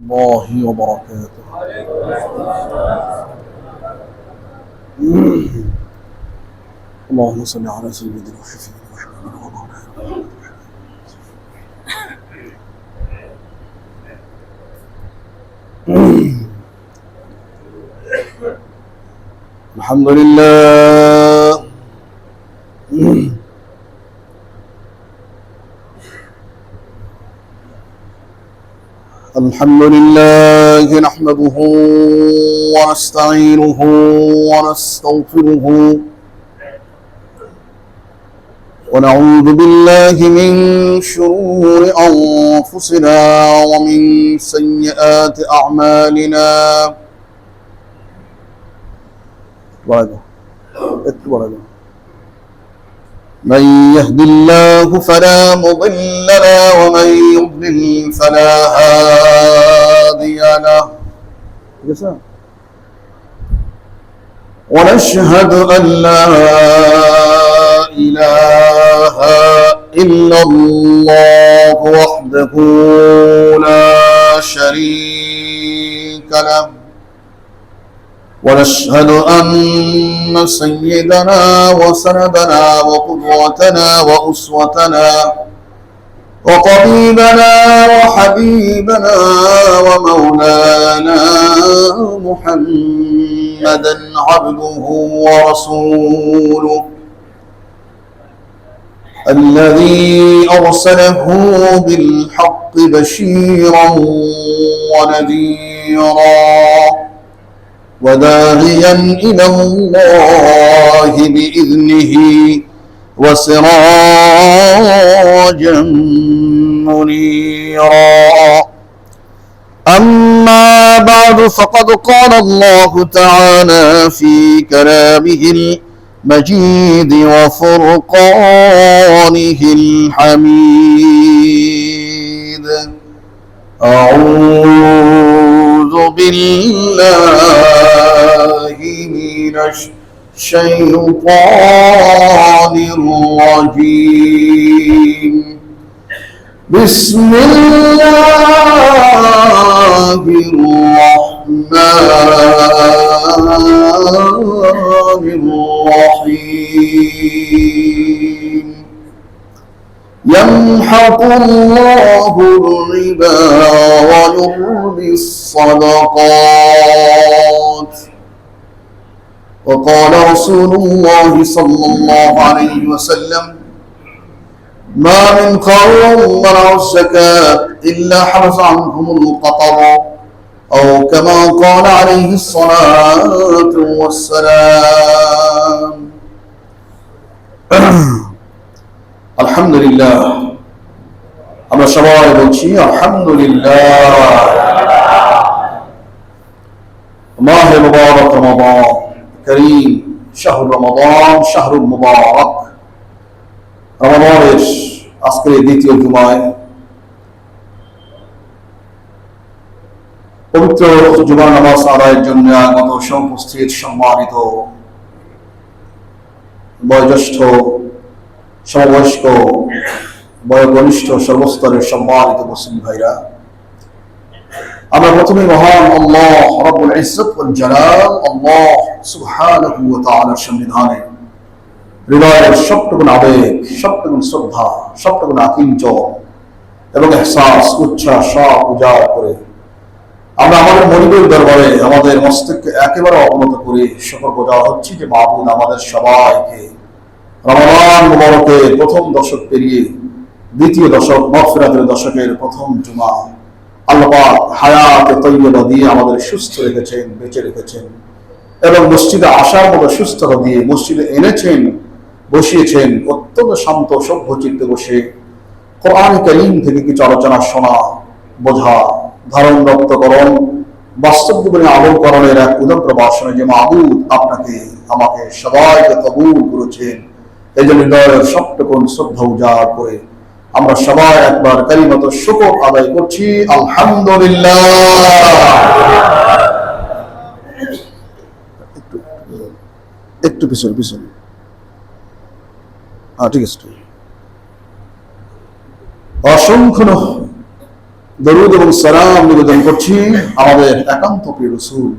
الله وبركاته. اللهم صل على سيدنا وشفيعنا وحبيبنا ومولانا. الحمد لله. الحمد لله نحمده ونستعينه ونستغفره ونعوذ بالله من شرور أنفسنا ومن سيئات أعمالنا. من يهد الله فلا مضل له ومن يضلل فلا هادي له. ونشهد أن لا إله إلا الله وحده لا شريك له. ونشهد أن سيدنا وسندنا وقدوتنا وأسوتنا وطبيبنا وحبيبنا ومولانا محمدا عبده ورسوله الذي أرسله بالحق بشيرا ونذيرا وداعيا إلى الله بإذنه وسراجا منيرا. أما بعد فقد قال الله تعالى في كلامه المجيد وفرقانه الحميد. أعوذ بالله من الشيطان الرجيم. بسم الله الرحمن الرحيم. يمحق الله الربا ويربي الصدقات. وقال رسول الله صلى الله عليه وسلم: ما من قوم منعوا الزكاة إلا حبس عنهم القطر، أو كما قال عليه الصلاة والسلام. আলহামদুলিল্লাহ, আমরা সবাই বলছি আলহামদুলিল্লাহ। মাহে মুবারক রমাদান করিম, শাহরুর রমাদান, শাহরুল মুবারক। রমাদানের আজকের দ্বিতীয় জুমায় পবিত্র জুমার নামাজ আদায়ের জন্য আগত উপস্থিত সম্মানিত বয়োজ্যেষ্ঠ, সমবয়স্ক, বয়োঘনিষ্ঠ সর্বস্তরের সম্মানিত মুসলিম ভাইরা, আমরা প্রথমে মহান আল্লাহ রাব্বুল ইজ্জত ওয়াল জালাল আল্লাহ সুবহানাহু ওয়া তাআলার সন্নিধানে হৃদয়ের সবটুকু আবেগ, সবটুকু শ্রদ্ধা, সবটুকু আকিঞ্চন এবং ইহসাস, উচ্ছ্বাস সব উজাড় করে আমরা আমাদের মনিবের দরবারে আমাদের মস্তককে একেবারে অবনত করে শুকর গুজার হচ্ছি যে মাবুদ আমাদের সবাইকে রমাদান মুবারকের প্রথম দশক পেরিয়ে দ্বিতীয় দশক, মাগফিরাতের দশকের প্রথম জুমা আল্লাহ পাক হায়াতে তৈয়বা দিয়ে আমাদের সুস্থ রেখেছেন, বেঁচে রেখেছেন এবং মসজিদে আসার মতো সুস্থতা দিয়ে মসজিদে এনেছেন, বসিয়েছেন। অত্যন্ত শান্ত সভ্য চিত্তে বসে কোরআন কারীম থেকে কিছু আলোচনা শোনা, বোঝা, ধারণ রক্তকরণ, বাস্তব জীবনে আমলকরণের এক উদার প্রবাসনে যে মাবুদ আপনাকে আমাকে সবাইকে কবুল করেছেন, এই জন্য হৃদয়ের সবটুকু শ্রদ্ধা উজাড় করে আমরা সবাই একবার কালিমাত শুকর আদায় করছি আলহামদুলিল্লাহ। একটু পিছনে পিছনে, ঠিক আছে। অসংখ্য দরুদ এবং সালাম নিবেদন করছি আমাদের একান্ত প্রিয় রাসূল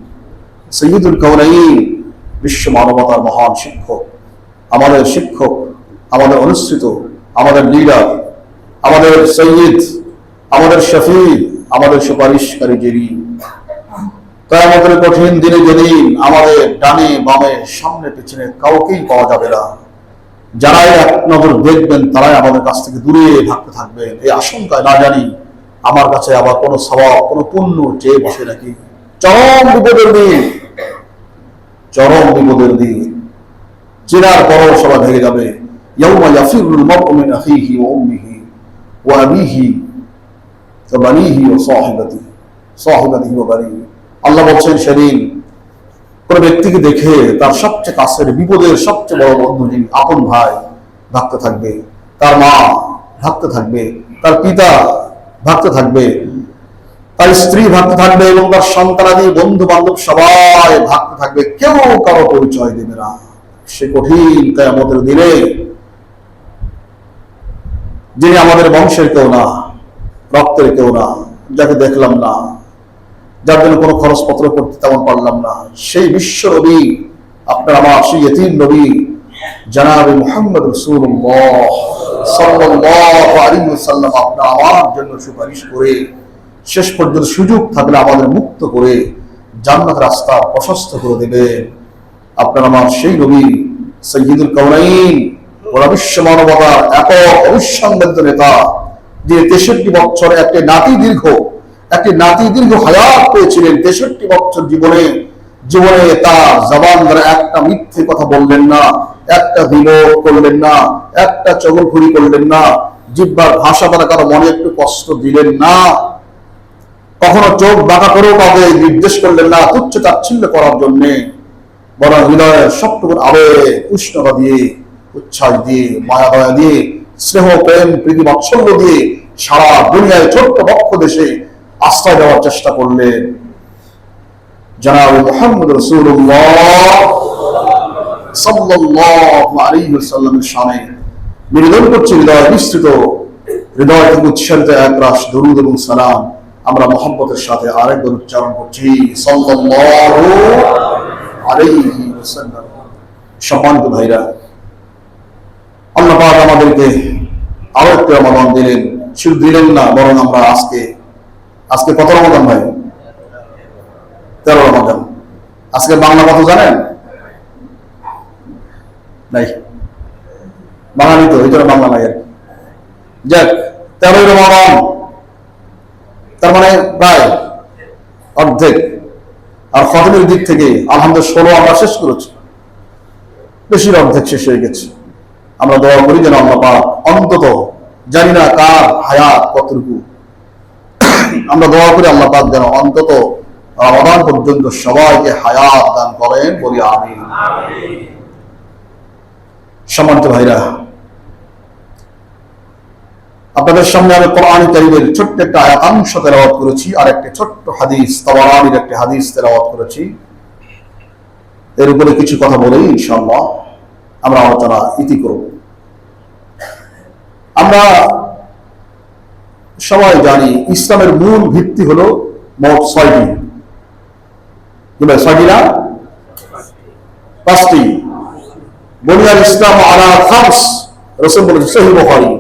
সাইয়্যিদুল কাওনাইন, বিশ্ব মানবতার মহান শিক্ষক, আমাদের শিক্ষক, আমাদের অনুসৃত, আমাদের লিডার, আমাদের সৈয়দ, আমাদের শফি, আমাদের সুপারিশকারী যিনি কিয়ামতের কঠিন দিনে যেদিন আমাদের ডানে বামে সামনে পেছনে কাউকেই পাওয়া যাবে না, যারাই এক নজর দেখবেন তারাই আমাদের কাছ থেকে দূরে থাকতে থাকবেন, এই আশঙ্কায় না জানি আমার কাছে আবার কোনো সওয়াব কোনো পুণ্য চেয়ে বসে নাকি। চরম বিপদের দিন, চরম বিপদের দিন, চেনার পরও সবাই ভেঙে যাবে। ইয়াউমা ইয়াফিরুল মারউ মিন আখিহি ওয়া উম্মিহি ওয়া আবিহি ওয়া বানিহি ওয়া সাহিবাতিহি ওয়া বানিহি। আল্লাহ বলছেন সেদিন কোন ব্যক্তিকে দেখে তার সবচেয়ে কাছের বিপদের সবচেয়ে বড় বন্ধু যিনি আপন ভাই ভাবতে থাকবে, তার মা ভাবতে থাকবে, তার পিতা ভাবতে থাকবে, তার স্ত্রী ভাবতে থাকবে এবং তার সন্তানাদি বন্ধু বান্ধব সবাই ভাবতে থাকবে, কেউ কারো পরিচয় দেবে না। সে কঠিন কিয়ামতের দিনে যিনি আমাদের বংশের কেউ না, রক্তের কেউ না, যাকে দেখলাম না, যার জন্য কোনো খরচপত্র করতে তেমন পারলাম না, সেই বিশ্ব নবী আপনার আমার সেই ইতিম নবী জনাবে মুহাম্মদ রাসূলুল্লাহ সাল্লাল্লাহু আলাইহি ওয়াসাল্লাম আপনার আমার জন্য সুপারিশ করে শেষ পর্যন্ত সুযোগ থাকলে আমাদের মুক্ত করে জান্নাতের রাস্তা প্রশস্ত করে দেবেন। আপনার আমার সেই নবী সাইয়্যিদুল কাওনাইন, গোটা বিশ্ব মানবতার একক অবিসংবাদিত নেতা, যে 63 বছর একটি নাতি দীর্ঘ হায়াত পেয়েছিলেন। 63 বছর জীবনে তার জবান দ্বারা একটা মিথ্যে কথা বললেন না, একটা গীবত করলেন না, একটা চগলখড়ি করলেন না, জিহ্বার ভাষা দ্বারা কারো মনে একটু কষ্ট দিলেন না, কখনো চোখ বাঁকা করেও কাউকে নির্দেশ করলেন না তুচ্ছ তাচ্ছিল্য করার জন্য, বরং হৃদয়ের সবটুকু আবেগ উষ্ণতা দিয়ে, উচ্ছ্বাস দিয়ে, মায়া দয়া দিয়ে, স্নেহ প্রেম প্রীতি বাৎসল্য দিয়ে সারা দুনিয়ায় ছোট্ট বক্ষ দেশে আশ্রয় দেওয়ার চেষ্টা করলেন। জনাব মুহাম্মদ রাসূলুল্লাহ সাল্লাল্লাহু আলাইহি ওয়াসাল্লামের শানে নিবেদন করছি হৃদয় বিস্তৃত, হৃদয় থেকে উচ্চারিত একরাশ দরুদ এবং সালাম। আমরা মুহাব্বতের সাথে আরেকবার উচ্চারণ করছি সাল্লাল্লাহু আলাইহি ওয়াসাল্লাম। সম্মানিত ভাইরা, আল্লাহ পাক আমাদেরকে আরো একটি রমাদান দিলেন, শুধু দিলেন না বরং আমরা আজকে কত রমাদান ভাই? 13 রমাদান। আজকে বাংলা কত জানেন? নাই, বাঙালি তো এই জন্য বাংলা নাই আর কি। যাক, 13 রমাদান, তার মানে প্রায় অর্ধেক। আর খতমের দিক থেকে আলহামদুলিল্লাহ 16 আমরা শেষ করেছি, বেশির অর্ধেক শেষ হয়ে গেছে। আমরা দোয়া করি যেন আল্লাহ পাক অন্তত, জানি না কার হায়াত কতটুকু, আমরা দোয়া করি আল্লাহ পাক যেন অন্তত রমাদান পর্যন্ত সবাইকে হায়াত দান করেন, বলি আমিন। সম্মানিত ভাইরা, আপনাদের সামনে আমি কোরআন কারীমের ছোট্ট একটা আয়াতাংশ তেলাওয়াত করেছি, আর একটি ছোট্ট হাদিস, তাবারানির একটি হাদিস তেলাওয়াত করেছি। এর উপরে কিছু কথা বলেই ইনশাআল্লাহ আমরা আলোচনা ইতি করব। আমরা সবাই জানি ইসলামের মূল ভিত্তি হলো মোট 6টি, না 5টি। বুনিয়াল ইসলাম আলা খামস, রাসূল বলেছেন সহিহ বুখারী,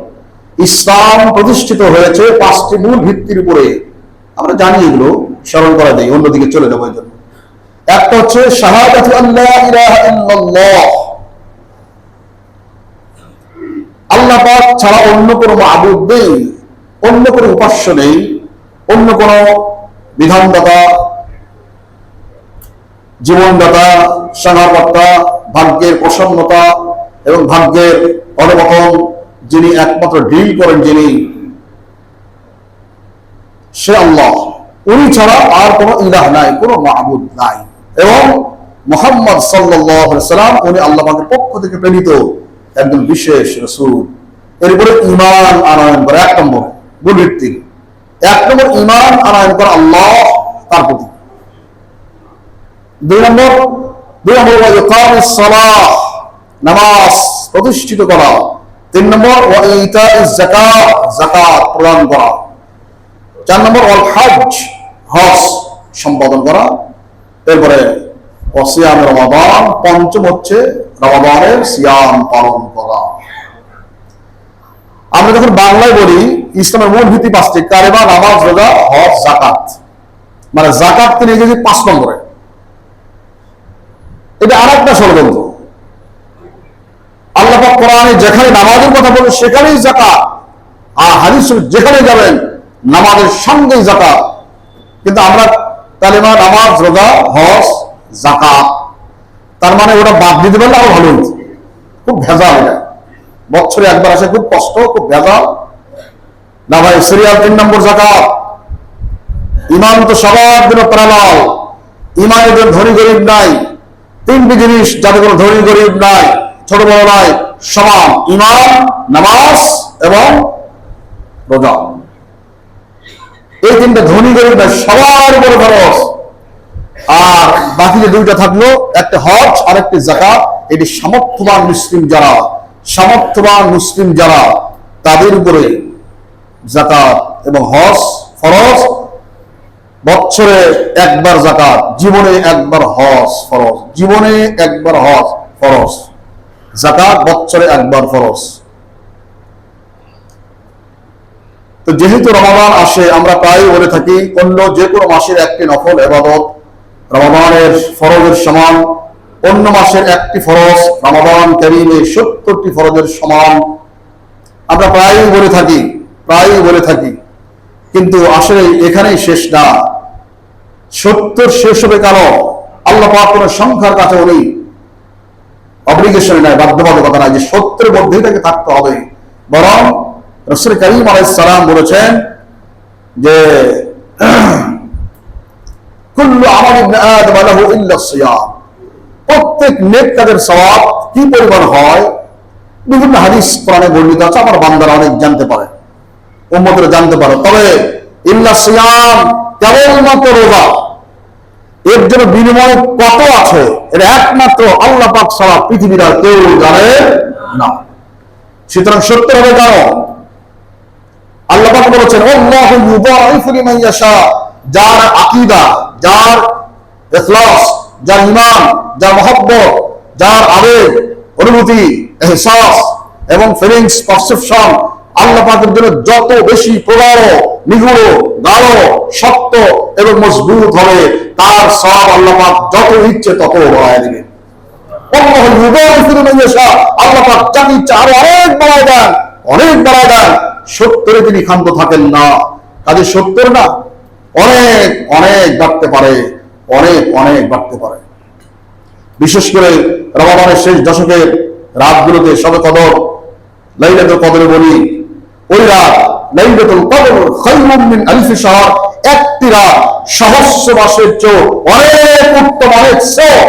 ইসলাম প্রতিষ্ঠিত হয়েছে 5টি মূল ভিত্তির উপরে। আমরা জানি, এগুলো স্মরণ করা যায়, অন্যদিকে চলে যাবো এই জন্য। একটা হচ্ছে শাহাদাতু আল্লা ইলাহা ইল্লাল্লাহ, আল্লাহ পাক ছাড়া অন্য কোনো মাবুদ নেই, অন্য কোনো উপাস্য নেই, অন্য কোনো বিধানদাতা, জীবনদাতা, সংহারকর্তা, ভাগ্যের প্রসন্নতা এবং ভাগ্যের অনুমোদন যিনি একমাত্র ডিল করেন, যিনি, সে আল্লাহ। উনি ছাড়া আর কোনো ইলাহ নাই, কোনো মাবুদ নাই। এবং মুহাম্মদ সাল্লাল্লাহু আলাইহি ওয়াসাল্লাম উনি আল্লাহ পাকের পক্ষ থেকে প্রেরিত একজন বিশেষ রাসূল। এরপরে ঈমান আনয়ন করে 1 নম্বর মূল ভিত্তি। 1 নম্বর ঈমান আনয়ন করা আল্লাহ, তার প্রতি। 2 নম্বর ওয়া ইকামুস সালাহ, নামাজ প্রতিষ্ঠিত করা। 3 নম্বর ওয়া ইতাউজ যাকাত, যাকাত প্রদান করা। 4 নম্বর ওয়াল হজ, হজ সম্পাদন করা। এরপরে সিয়াম রমাদান, পঞ্চম হচ্ছে রমাদানের সিয়াম পালন করা। আমরা যখন বাংলায় বলি ইসলামের মূল ভিত্তি 5টি: কালেমা, নামাজ, রোজা, হজ, যাকাত। মানে যাকাত তিনি যদি 5 নম্বরে, এটা আরেকটা ষড়যন্ত্র। আল্লাহ পাক কোরআনে যেখানে নামাজের কথা বলে সেখানেই যাকাত, আর হাদিস যেখানে যাবেন নামাজের সঙ্গেই যাকাত। কিন্তু আমরা কালেমা, নামাজ, রোজা, হজ, যাকাত, তার মানে ওটা বাদ দিতে পারলে আরো ভালো হয়েছে। খুব ভেজাল এটা, বছরে একবার আসে, খুব কষ্ট, খুব ভেজাল। না ভাই, সিরিয়াল 3 নম্বর যাকাত। ইমান তো সবার জন্য প্রাণাল, ইমানের জন্য ধনী গরিব নাই। 3টি জিনিস যাদের কোনো ধনী গরিব নাই, ছোট বড় নাই, সমান: ইমান, নামাজ এবং রোজা। এই 3টা ধনী গরিব নাই, সবার উপরে খরচ। আর বাকি যে 2টা থাকলো, একটা হজ আর একটা যাকাত, এটি সামর্থ্যবান মুসলিম যারা, সামর্থ্যবান মুসলিম যারা, তাদের উপরে যাকাত এবং হজ ফরজ। বছরে একবার যাকাত, জীবনে একবার হজ ফরজ, জীবনে একবার হজ ফরজ, যাকাত বছরে একবার ফরজ। তো যেহেতু রমাদান আসে, আমরা প্রায় বলে থাকি অন্য যে কোনো মাসের একটি নফল ইবাদত রমাদানের ফরজের সমান, অন্য মাসের একটি ফরজ রমাদান কারীমে 70টি ফরজের সমান। আমরা প্রায়ই বলে থাকি, কিন্তু আসলে এখানেই শেষ না। 70 শেষ হবে কেন? আল্লাহ পাক কোন সংখ্যার কাছে উনি অব্লিগেশন নাই, বাধ্যবাধকতা নাই যে 70-এর মধ্যেই তাকে থাকতে হবে। বরং রাসূল কারীম আলাইহিস সালাম বলেছেন যে কুল্লু আমাল ইবনে আদম লাহু ইল্লা সিয়াম। প্রত্যেক নেক কাজের সওয়াব কি পরিমাণ হয়, বিভিন্ন হাদিস কোরআনে বর্ণিত আছে, আমার বান্দারা অনেক জানতে পারে, উম্মতরা জানতে পারে। তবে ইল্লা সিয়াম, কেবলমাত্র রোজা, এর জন্য বিনিময় কত আছে এটা একমাত্র আল্লাহ পাক ছাড়া পৃথিবীর আর কেউ জানে না। সুতরাং 70 হবে কেন? আল্লাহ পাক বলেছেন আল্লাহু ইউদাইফু লিমান ইয়াশা। যার আকীদা, যার ইখলাস, যার ঈমান, যার মহব্বত, যার আবেগ, অনুভূতি, ইহসাস এবং ফিলিংস, পারসেপশন আল্লাহ পাকের জন্য যত বেশি প্রগাঢ়, নিগুড়, গাঢ়, শক্ত এবং মজবুত হবে, তার সওয়াব আল্লাহ পাক যত ইচ্ছে তত বাড়ায় দিবেন। আল্লাহু ইউদাইফু লিমান ইয়াশা, আল্লাহ পাক যাকে ইচ্ছা আরো অনেক বাড়ায় দেন, অনেক বাড়ায় দেন। 70-এ তিনি ক্ষান্ত থাকেন না। কাজে 70 না, অনেক অনেক বাড়তে পারে, অনেক অনেক বাড়তে পারে। বিশেষ করে রমাদানের শেষ দশকের রাতগুলোতে শবে কদর, লাইলাতুল কদর বলি, ওই রাত লাইলাতুল কদর খায়রুম মিন আলফি শাহর, একটি রাত সহস্র মাসের চেয়ে অনেক উত্তম, অনেক শ্রেয়।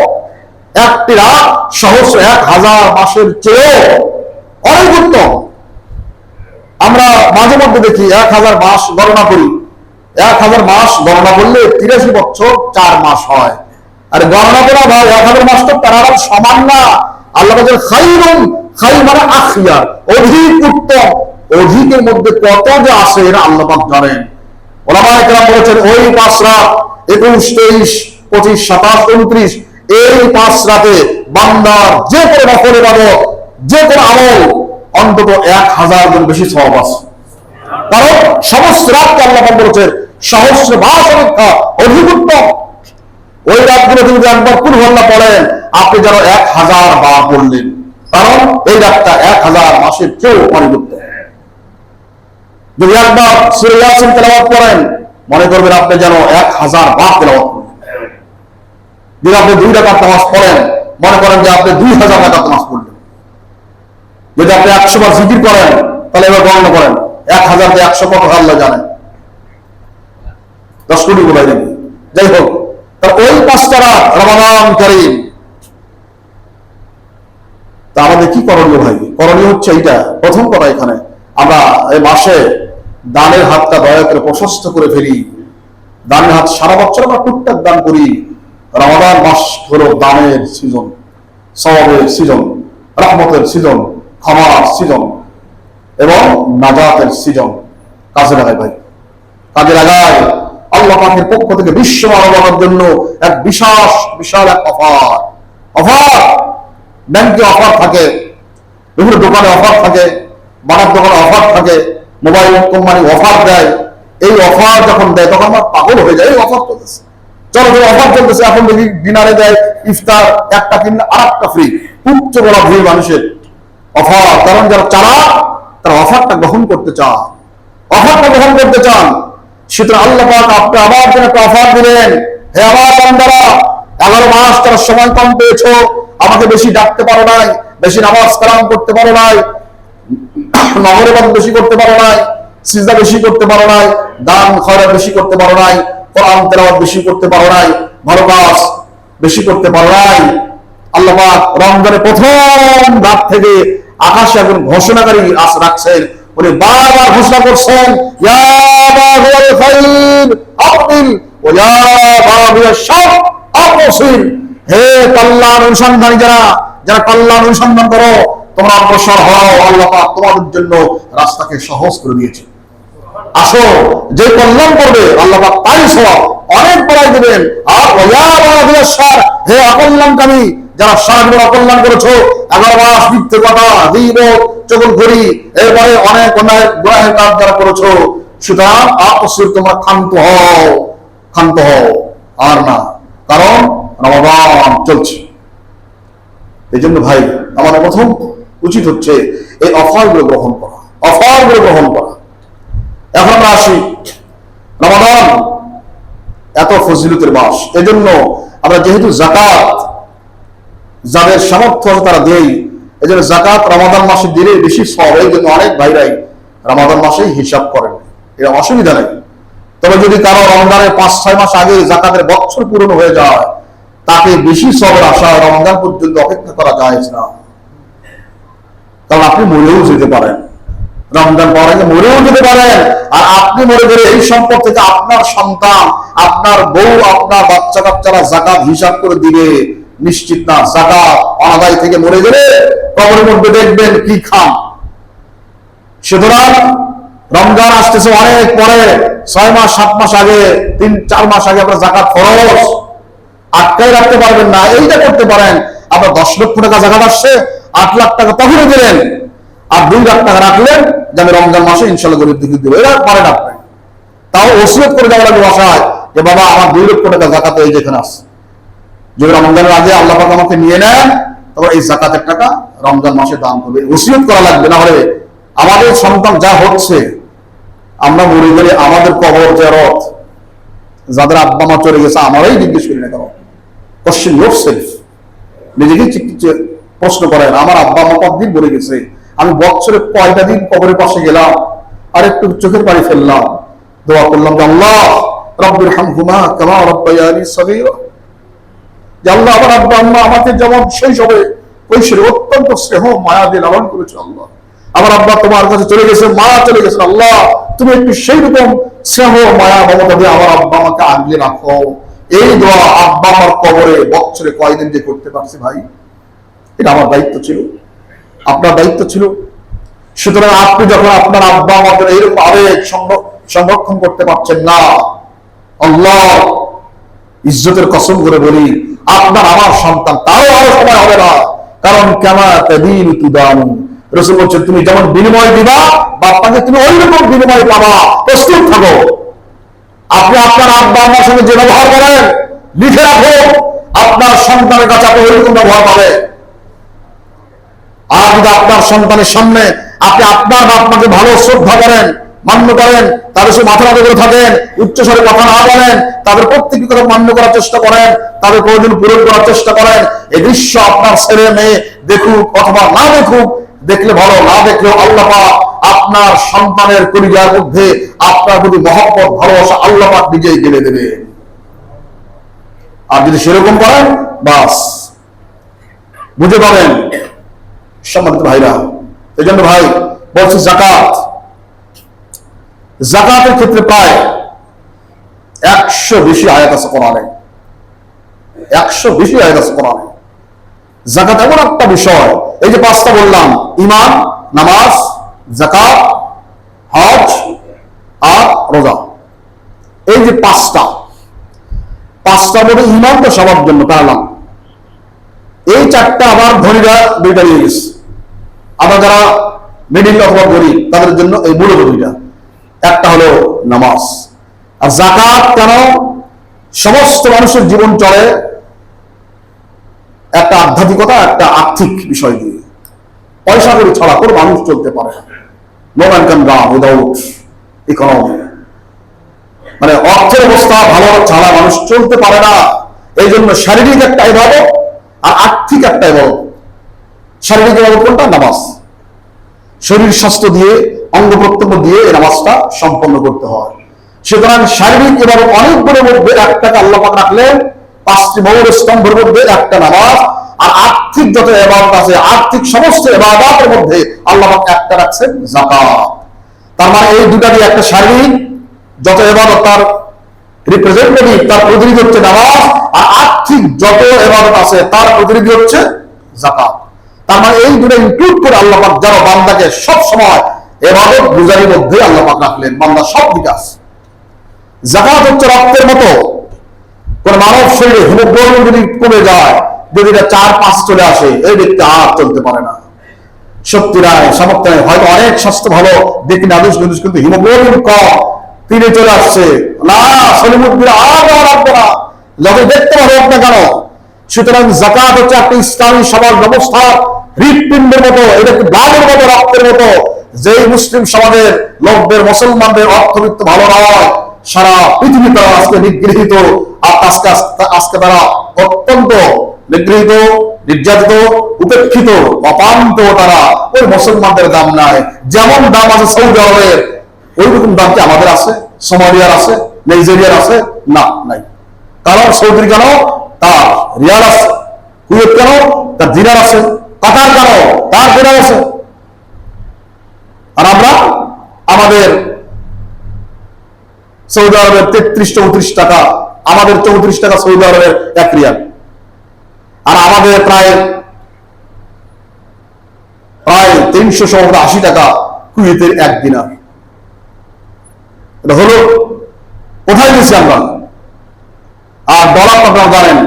একটি রাত সহস্র 1000 মাসের চেয়ে অনেক উত্তম। আমরা মাঝে মধ্যে দেখি 1000 মাস গণনা করি, 1000 মাস গণনা করলে 83 বছর 4 মাস হয়। আরে গণনা করা ভাই, 1000 মাস তো তার সমান না। আল্লাহ বলেন খায়রুম, খায়র মানে আখিয়ার, অধিক উত্তম। অধিকের মধ্যে কত যে আছে এটা আল্লাহ পাক জানেন। ওলামায়ে কেরাম বলেছেন ওই 5 রাত 21, 23, 25, 27, 29, এই 5 রাতে বান্দার যে কোনো নফল ইবাদত, যে কোনো আমল অন্তত 1000 গুণ বেশি সওয়াব আছে। কারণ সমস্ত রাতকে আল্লাহ পাক বলেছেন সহস্র মাস অপেক্ষা অধিক উত্তম। ওই রাতগুলো যদি একবার কুল আল্লাহ পড়েন, আপনি যেন 1000 বার পড়লেন। কারণ এই রাতটা 1000 মাসের চেয়েও অনেক উত্তম। যদি একবার সূরা ইয়াসিন তেলাওয়াত করেন, মনে করবেন আপনি যেন 1000 বার তেলাওয়াত করলেন। যদি আপনি 2 রাকাত নামাজ পড়েন, মনে করেন যে আপনি 2000 রাকাত নামাজ পড়লেন। যদি আপনি 100 বার জিকির করেন, তাহলে এবার গণনা করেন 1000 কে 100 কত আল্লাহ জানেন, 10 কোটি বোঝাই দেবে। যাই হোক, ওই 5টা রাত রমাদান কারীম, তা আমাদের কি করণীয় ভাই? করণীয় হচ্ছে এইটা। প্রথম কথা, এখানে আমরা এই মাসে দানের হাতটা দয়া করে প্রশস্ত করে ফেলি। দানের হাত সারা বছর আমরা টুকটাক দান করি। রমাদান মাস হলো দানের সিজন, সওয়াবের সিজন, রহমতের সিজন, ক্ষমার সিজন এবং নাজাতের সিজন। কাজে লাগাই ভাই, কাজে লাগায়। আল্লাহ পাকের পক্ষ থেকে বিশ্ব মানবতার জন্য এক বিশাল এক অফার। ব্যাংকে অফার থাকে, বিভিন্ন দোকানে অফার থাকে, বানার দোকানে অফার থাকে, মোবাইল কোম্পানি অফার দেয়। এই অফার যখন দেয় তখন আমার পাগল হয়ে যায়, এই অফার চলতেছে, চলো অফার চলতেছে। এখন দেখি ডিনারে দেয় ইফতার, একটা কিনলে আর একটা ফ্রি। উচ্চ বলা ভিড় মানুষের অফার, কারণ যারা চালাক তারা অফারটা গ্রহণ করতে চান, সুতরাং আল্লাহ পাক আপনি আবার যেন একটা অফার দিলেন, হে আমার বান্দারা, 11 মাস তারা সময় কম পেয়েছো, আমাকে বেশি ডাকতে পারো নাই, বেশি নামাজ কালাম করতে পারো নাই, নগরে বাদ বেশি করতে পারো নাই, সিজদা বেশি করতে পারো নাই, দান খয়রাত বেশি করতে পারো নাই, কোরআন তেলাওয়াত বেশি করতে পারো নাই, ভালো কাজ বেশি করতে পারো নাই। আল্লাহ পাক রমজানের প্রথম রাত থেকে আকাশে একজন ঘোষণাকারী রাখছেন, উনি বারবার ঘোষণা করছেন, ইয়া বাগিয়াল খাইর আকবিল ওয়া ইয়া বাগিয়াশ শার আকসির। হে কল্যাণ অনুসন্ধানী যারা কল্যাণ অনুসন্ধান করো, তোমরা অগ্রসর হও, আল্লাহ পাক তোমাদের জন্য রাস্তাকে সহজ করে দিয়েছে। আসো, যে কল্যাণ করবে আল্লাহ পাক তাই সওয়াব অনেক বাড়াই দেবেন। আর ওয়া ইয়া বাগিয়াশ শার, হে অকল্যাণকামী, যারা সারা জীবন অকল্যাণ করেছো, 11 মাস মিথ্যে কথা, গীবত, চগলখড়ি, এরপরে অনেক অন্যায় গুনাহের কাজ যারা করেছো, সুতরাং আকসির, তোমরা ক্ষান্ত হও আর না, কারণ রমাদান চলছে। এই জন্য ভাই আমাদের প্রথম উচিত হচ্ছে এই অফারগুলো গ্রহণ করা। এখন আমরা আসি, রমাদান এত ফজিলতের মাস, এজন্য আমরা যেহেতু যাকাত যাদের সামর্থ্য আছে তারা দেই, এই জন্য যাকাত রমাদান মাসে দিলে বেশি সওয়াব। এই জন্য অনেক ভাইরাই রমাদান মাসেই হিসাব করেন, এটা অসুবিধা নেই। তবে যদি কারো রমজানের 5-6 মাস আগে যাকাতের বছর পূরণ হয়ে যায়, তাকে বেশি সওয়াবের আশায় রমজান পর্যন্ত অপেক্ষা করা যায় না, কারণ আপনি মরেও যেতে পারেন, রমজান পর আগে মরেও যেতে পারেন। আর আপনি মরে গেলে এই সম্পদ থেকে আপনার সন্তান, আপনার বউ, আপনার বাচ্চা কাচ্চারা যাকাত হিসাব করে দিবে নিশ্চিত না। যাকাত অনাদায় থেকে মরে গেলে কবরের মধ্যে দেখবেন কি খান। সুতরাং রমজান আসতেছে অনেক পরে, 6 মাস 7 মাস আগে, 3-4 মাস আগে আপনার যাকাত ফরজ, আটকাই রাখতে পারবেন না। এইটা করতে পারেন, আপনার 10 লক্ষ টাকা যাকাত আসছে, 8 লাখ টাকা তখনই দিলেন, আর 2 লাখ টাকা রাখলেন যে আমি রমজান মাসে ইনশাল্লাহ গরিব দুঃখী দেবো। এটা পারেন আপনি, তাও ওসিয়ত করে যাওয়া লাগবে বাসায় যে বাবা আমার 2 লক্ষ টাকা যাকাত এই যেখানে আসছে, যদি রমজানের আগে আল্লাহ পাক আমাকে নিয়ে নেন, তবে এই যাকাতের টাকা রমজান মাসে দান করবে, ওসিয়ত করা লাগবে। না হলে আমাদের সন্তান যা হচ্ছে, আমরা মরে গেলে আমাদের কবর জিয়ারত, যাদের আব্বা মা চলে গেছে আমারই জিজ্ঞেস করি না, কেন কোশ্চেন ইয়োরসেলফ, নিজেকে প্রশ্ন করেন, আমার আব্বা মা কতদিন বলে গেছে, আমি বছরে কয়টা দিন কবরের পাশে গেলাম আর একটু চোখের পানি ফেললাম, দোয়া করলাম যে আল্লাহ রব্বির হামহুমা কামা রাব্বায়ানি সগীরা, যে আল্লাহ আমার আব্বা আম্মা আমাকে যেমন শৈশবে কৈশোরে অত্যন্ত স্নেহ মায়া দিয়ে লালন করেছে, আল্লাহ আমার আব্বা তোমার কাছে চলে গেছে, মায়া চলে গেছে, আল্লাহ তুমি একটু সেই রকম স্নেহ মায়া মমতা দিয়ে আমার আব্বা আমাকে আগলে রাখো। এই দোয়া আব্বা আমার কবরে বছরে কয়দিন যে করতে পারছি ভাই, এটা আমার দায়িত্ব ছিল, আপনার দায়িত্ব ছিল। সুতরাং আপনি যখন আপনার আব্বা আমাদের এইরকম আবেগ সংরক্ষণ করতে পারছেন না, আল্লাহ ইজ্জতের কসম করে বলি, আপনার আমার সন্তান তারও আরো সময় হবে না, কারণ কেমা তাদিন তুদানু, রাসূল বলছেন তুমি যেমন বিনিময় দিবা বাপ্পাকে তুমি ওই রকম বিনিময় পাবা, প্রস্তুত থাকো। আপনি আপনার আব্বা আম্মার সঙ্গে যে ব্যবহার করেন লিখে রাখো, আপনার সন্তানের কাছে আপনি ওই রকম ব্যবহার পাবেন। আর যদি আপনার সন্তানের সামনে আপনি আপনার বাপ মাকে ভালো শ্রদ্ধা করেন, মান্য করেন, তাদের সাথে মাথা নাড়া করে থাকেন, উচ্চস্বরে কথা না বলেন, তাদের প্রত্যেকটি কথা মান্য করার চেষ্টা করেন, তাদের প্রয়োজন পূরণ করার চেষ্টা করেন, এই দৃশ্য আপনার ছেলে মেয়ে দেখুক অথবা না দেখুক, দেখলে ভালো, না দেখলেও আল্লাহ পাক আপনার সন্তানের কলিজার মধ্যে আপনার প্রতি মহব্বত ভালোবাসা আল্লাহ পাক নিজেই গেলে দেবে। আর যদি সেরকম করেন বাস বুঝে পাবেন। সম্মানিত ভাইরা, এই জন্য ভাই বলছি যাকাতের ক্ষেত্রে প্রায় 100 বেশি আয়াত আছে কোরআনে, 100 বেশি আয়াত আছে কোরআনে। যাকাত এমন একটা বিষয়, এই যে 5টা বললাম, ঈমান, নামাজ, যাকাত, হজ আর রোজা, পাঁচটার মধ্যে ঈমান তো সবার জন্য পারলাম, এই চারটা আবার ধনীরা দুইটা নিয়ে গেছে, আবার যারা মিডিল অথবা গরিব তাদের জন্য এই মূলত দুইটা, একটা হলো নামাজ। আর যাকাত কেন? সমস্ত মানুষের জীবন চলে একটা আধ্যাত্মিকতা, একটা আর্থিক বিষয় দিয়ে। পয়সা করি ছাড়া কোনো মানুষ চলতে পারে না। No man can run without economy, মানে অর্থের অবস্থা ভালো ছাড়া মানুষ চলতে পারে না। এই জন্য শারীরিক একটা ইবাদত আর আর্থিক একটা ইবাদত। শারীরিক ইবাদত কোনটা? নামাজ। শরীর স্বাস্থ্য দিয়ে, অঙ্গ প্রত্যঙ্গ দিয়ে এই নামাজটা সম্পন্ন করতে হয়। সুতরাং শারীরিক ইবাদত অনেকগুলোর মধ্যে একটাকে আল্লাহ পাক রাখলেন, পাঁচটি মৌল স্তম্ভের মধ্যে একটা নামাজ। আর আর্থিক যত ইবাদত আছে, আর্থিক সমস্ত ইবাদতের মধ্যে আল্লাহ পাক একটা রাখছেন যাকাত। তার মানে এই দুটা দিয়ে একটা শারীরিক যত ইবাদত তার রিপ্রেজেন্টেটিভ, তার প্রতিনিধি হচ্ছে নামাজ, আর আর্থিক যত ইবাদত আছে তার প্রতিনিধি হচ্ছে যাকাত। তার মানে এই দুটো ইনক্লুড করে আল্লাহ পাক যেন বান্দাকে সব সময় ইবাদত গুজারির মধ্যে আল্লাহ পাক রাখলেন, বান্দা সব দিকে আছে। যাকাত হচ্ছে রক্তের মতো। কোন মানব শরীরে হিমোগ্লোবিন যদি কমে যায়, যদি এটা 4-5 চলে আসে, এই ব্যক্তি আর চলতে পারে না, শক্তি নাই, সামর্থ্য নাই। হয়তো অনেক স্বাস্থ্য ভালো, দেখি নাদুস নাদুস, কিন্তু হিমোগ্লোবিন কম, 3 চলে আসছে, না সলিমুদ্দিন আর রাখবে না, যত দেখতে পারো না কেন। সুতরাং যাকাত হচ্ছে একটা ইসলামী সমাজ ব্যবস্থা, হৃৎপিণ্ডের মতো, এটা একটি ব্লাডের মতো, রক্তের মতো। যেই মুসলিম সমাজের লোকদের, মুসলমানদের অর্থবিত্ত ভালো নয়, সারা পৃথিবী তারা আজকে নিগৃহীত, আর আজকে তারা অত্যন্ত নিগৃহীত, নির্যাতিত, উপেক্ষিত, অপান্ত। তারা ওই মুসলমানদের দাম নাই। যেমন দাম আছে সৌদি আরবের, ওই রকম দাম কি আমাদের আছে? সোমালিয়ার আছে? নাইজেরিয়ার আছে? না, নাই। কারণ সৌদির কেন? তার রিয়াল আছে। কুয়েত কেন? তার দিনার আছে। কাতার কেন? তার দিনার আছে। আর আমরা আমাদের সৌদি আরবের 33-34 টাকা, আমাদের 34 টাকা সৌদি আরবের 1 রিয়াল। আর আমাদের প্রায় 380 টাকা কুয়েতের 1 দিনার। এটা হলো কোথায় গেছি আমরা? আর ডলার আপনারা জানেন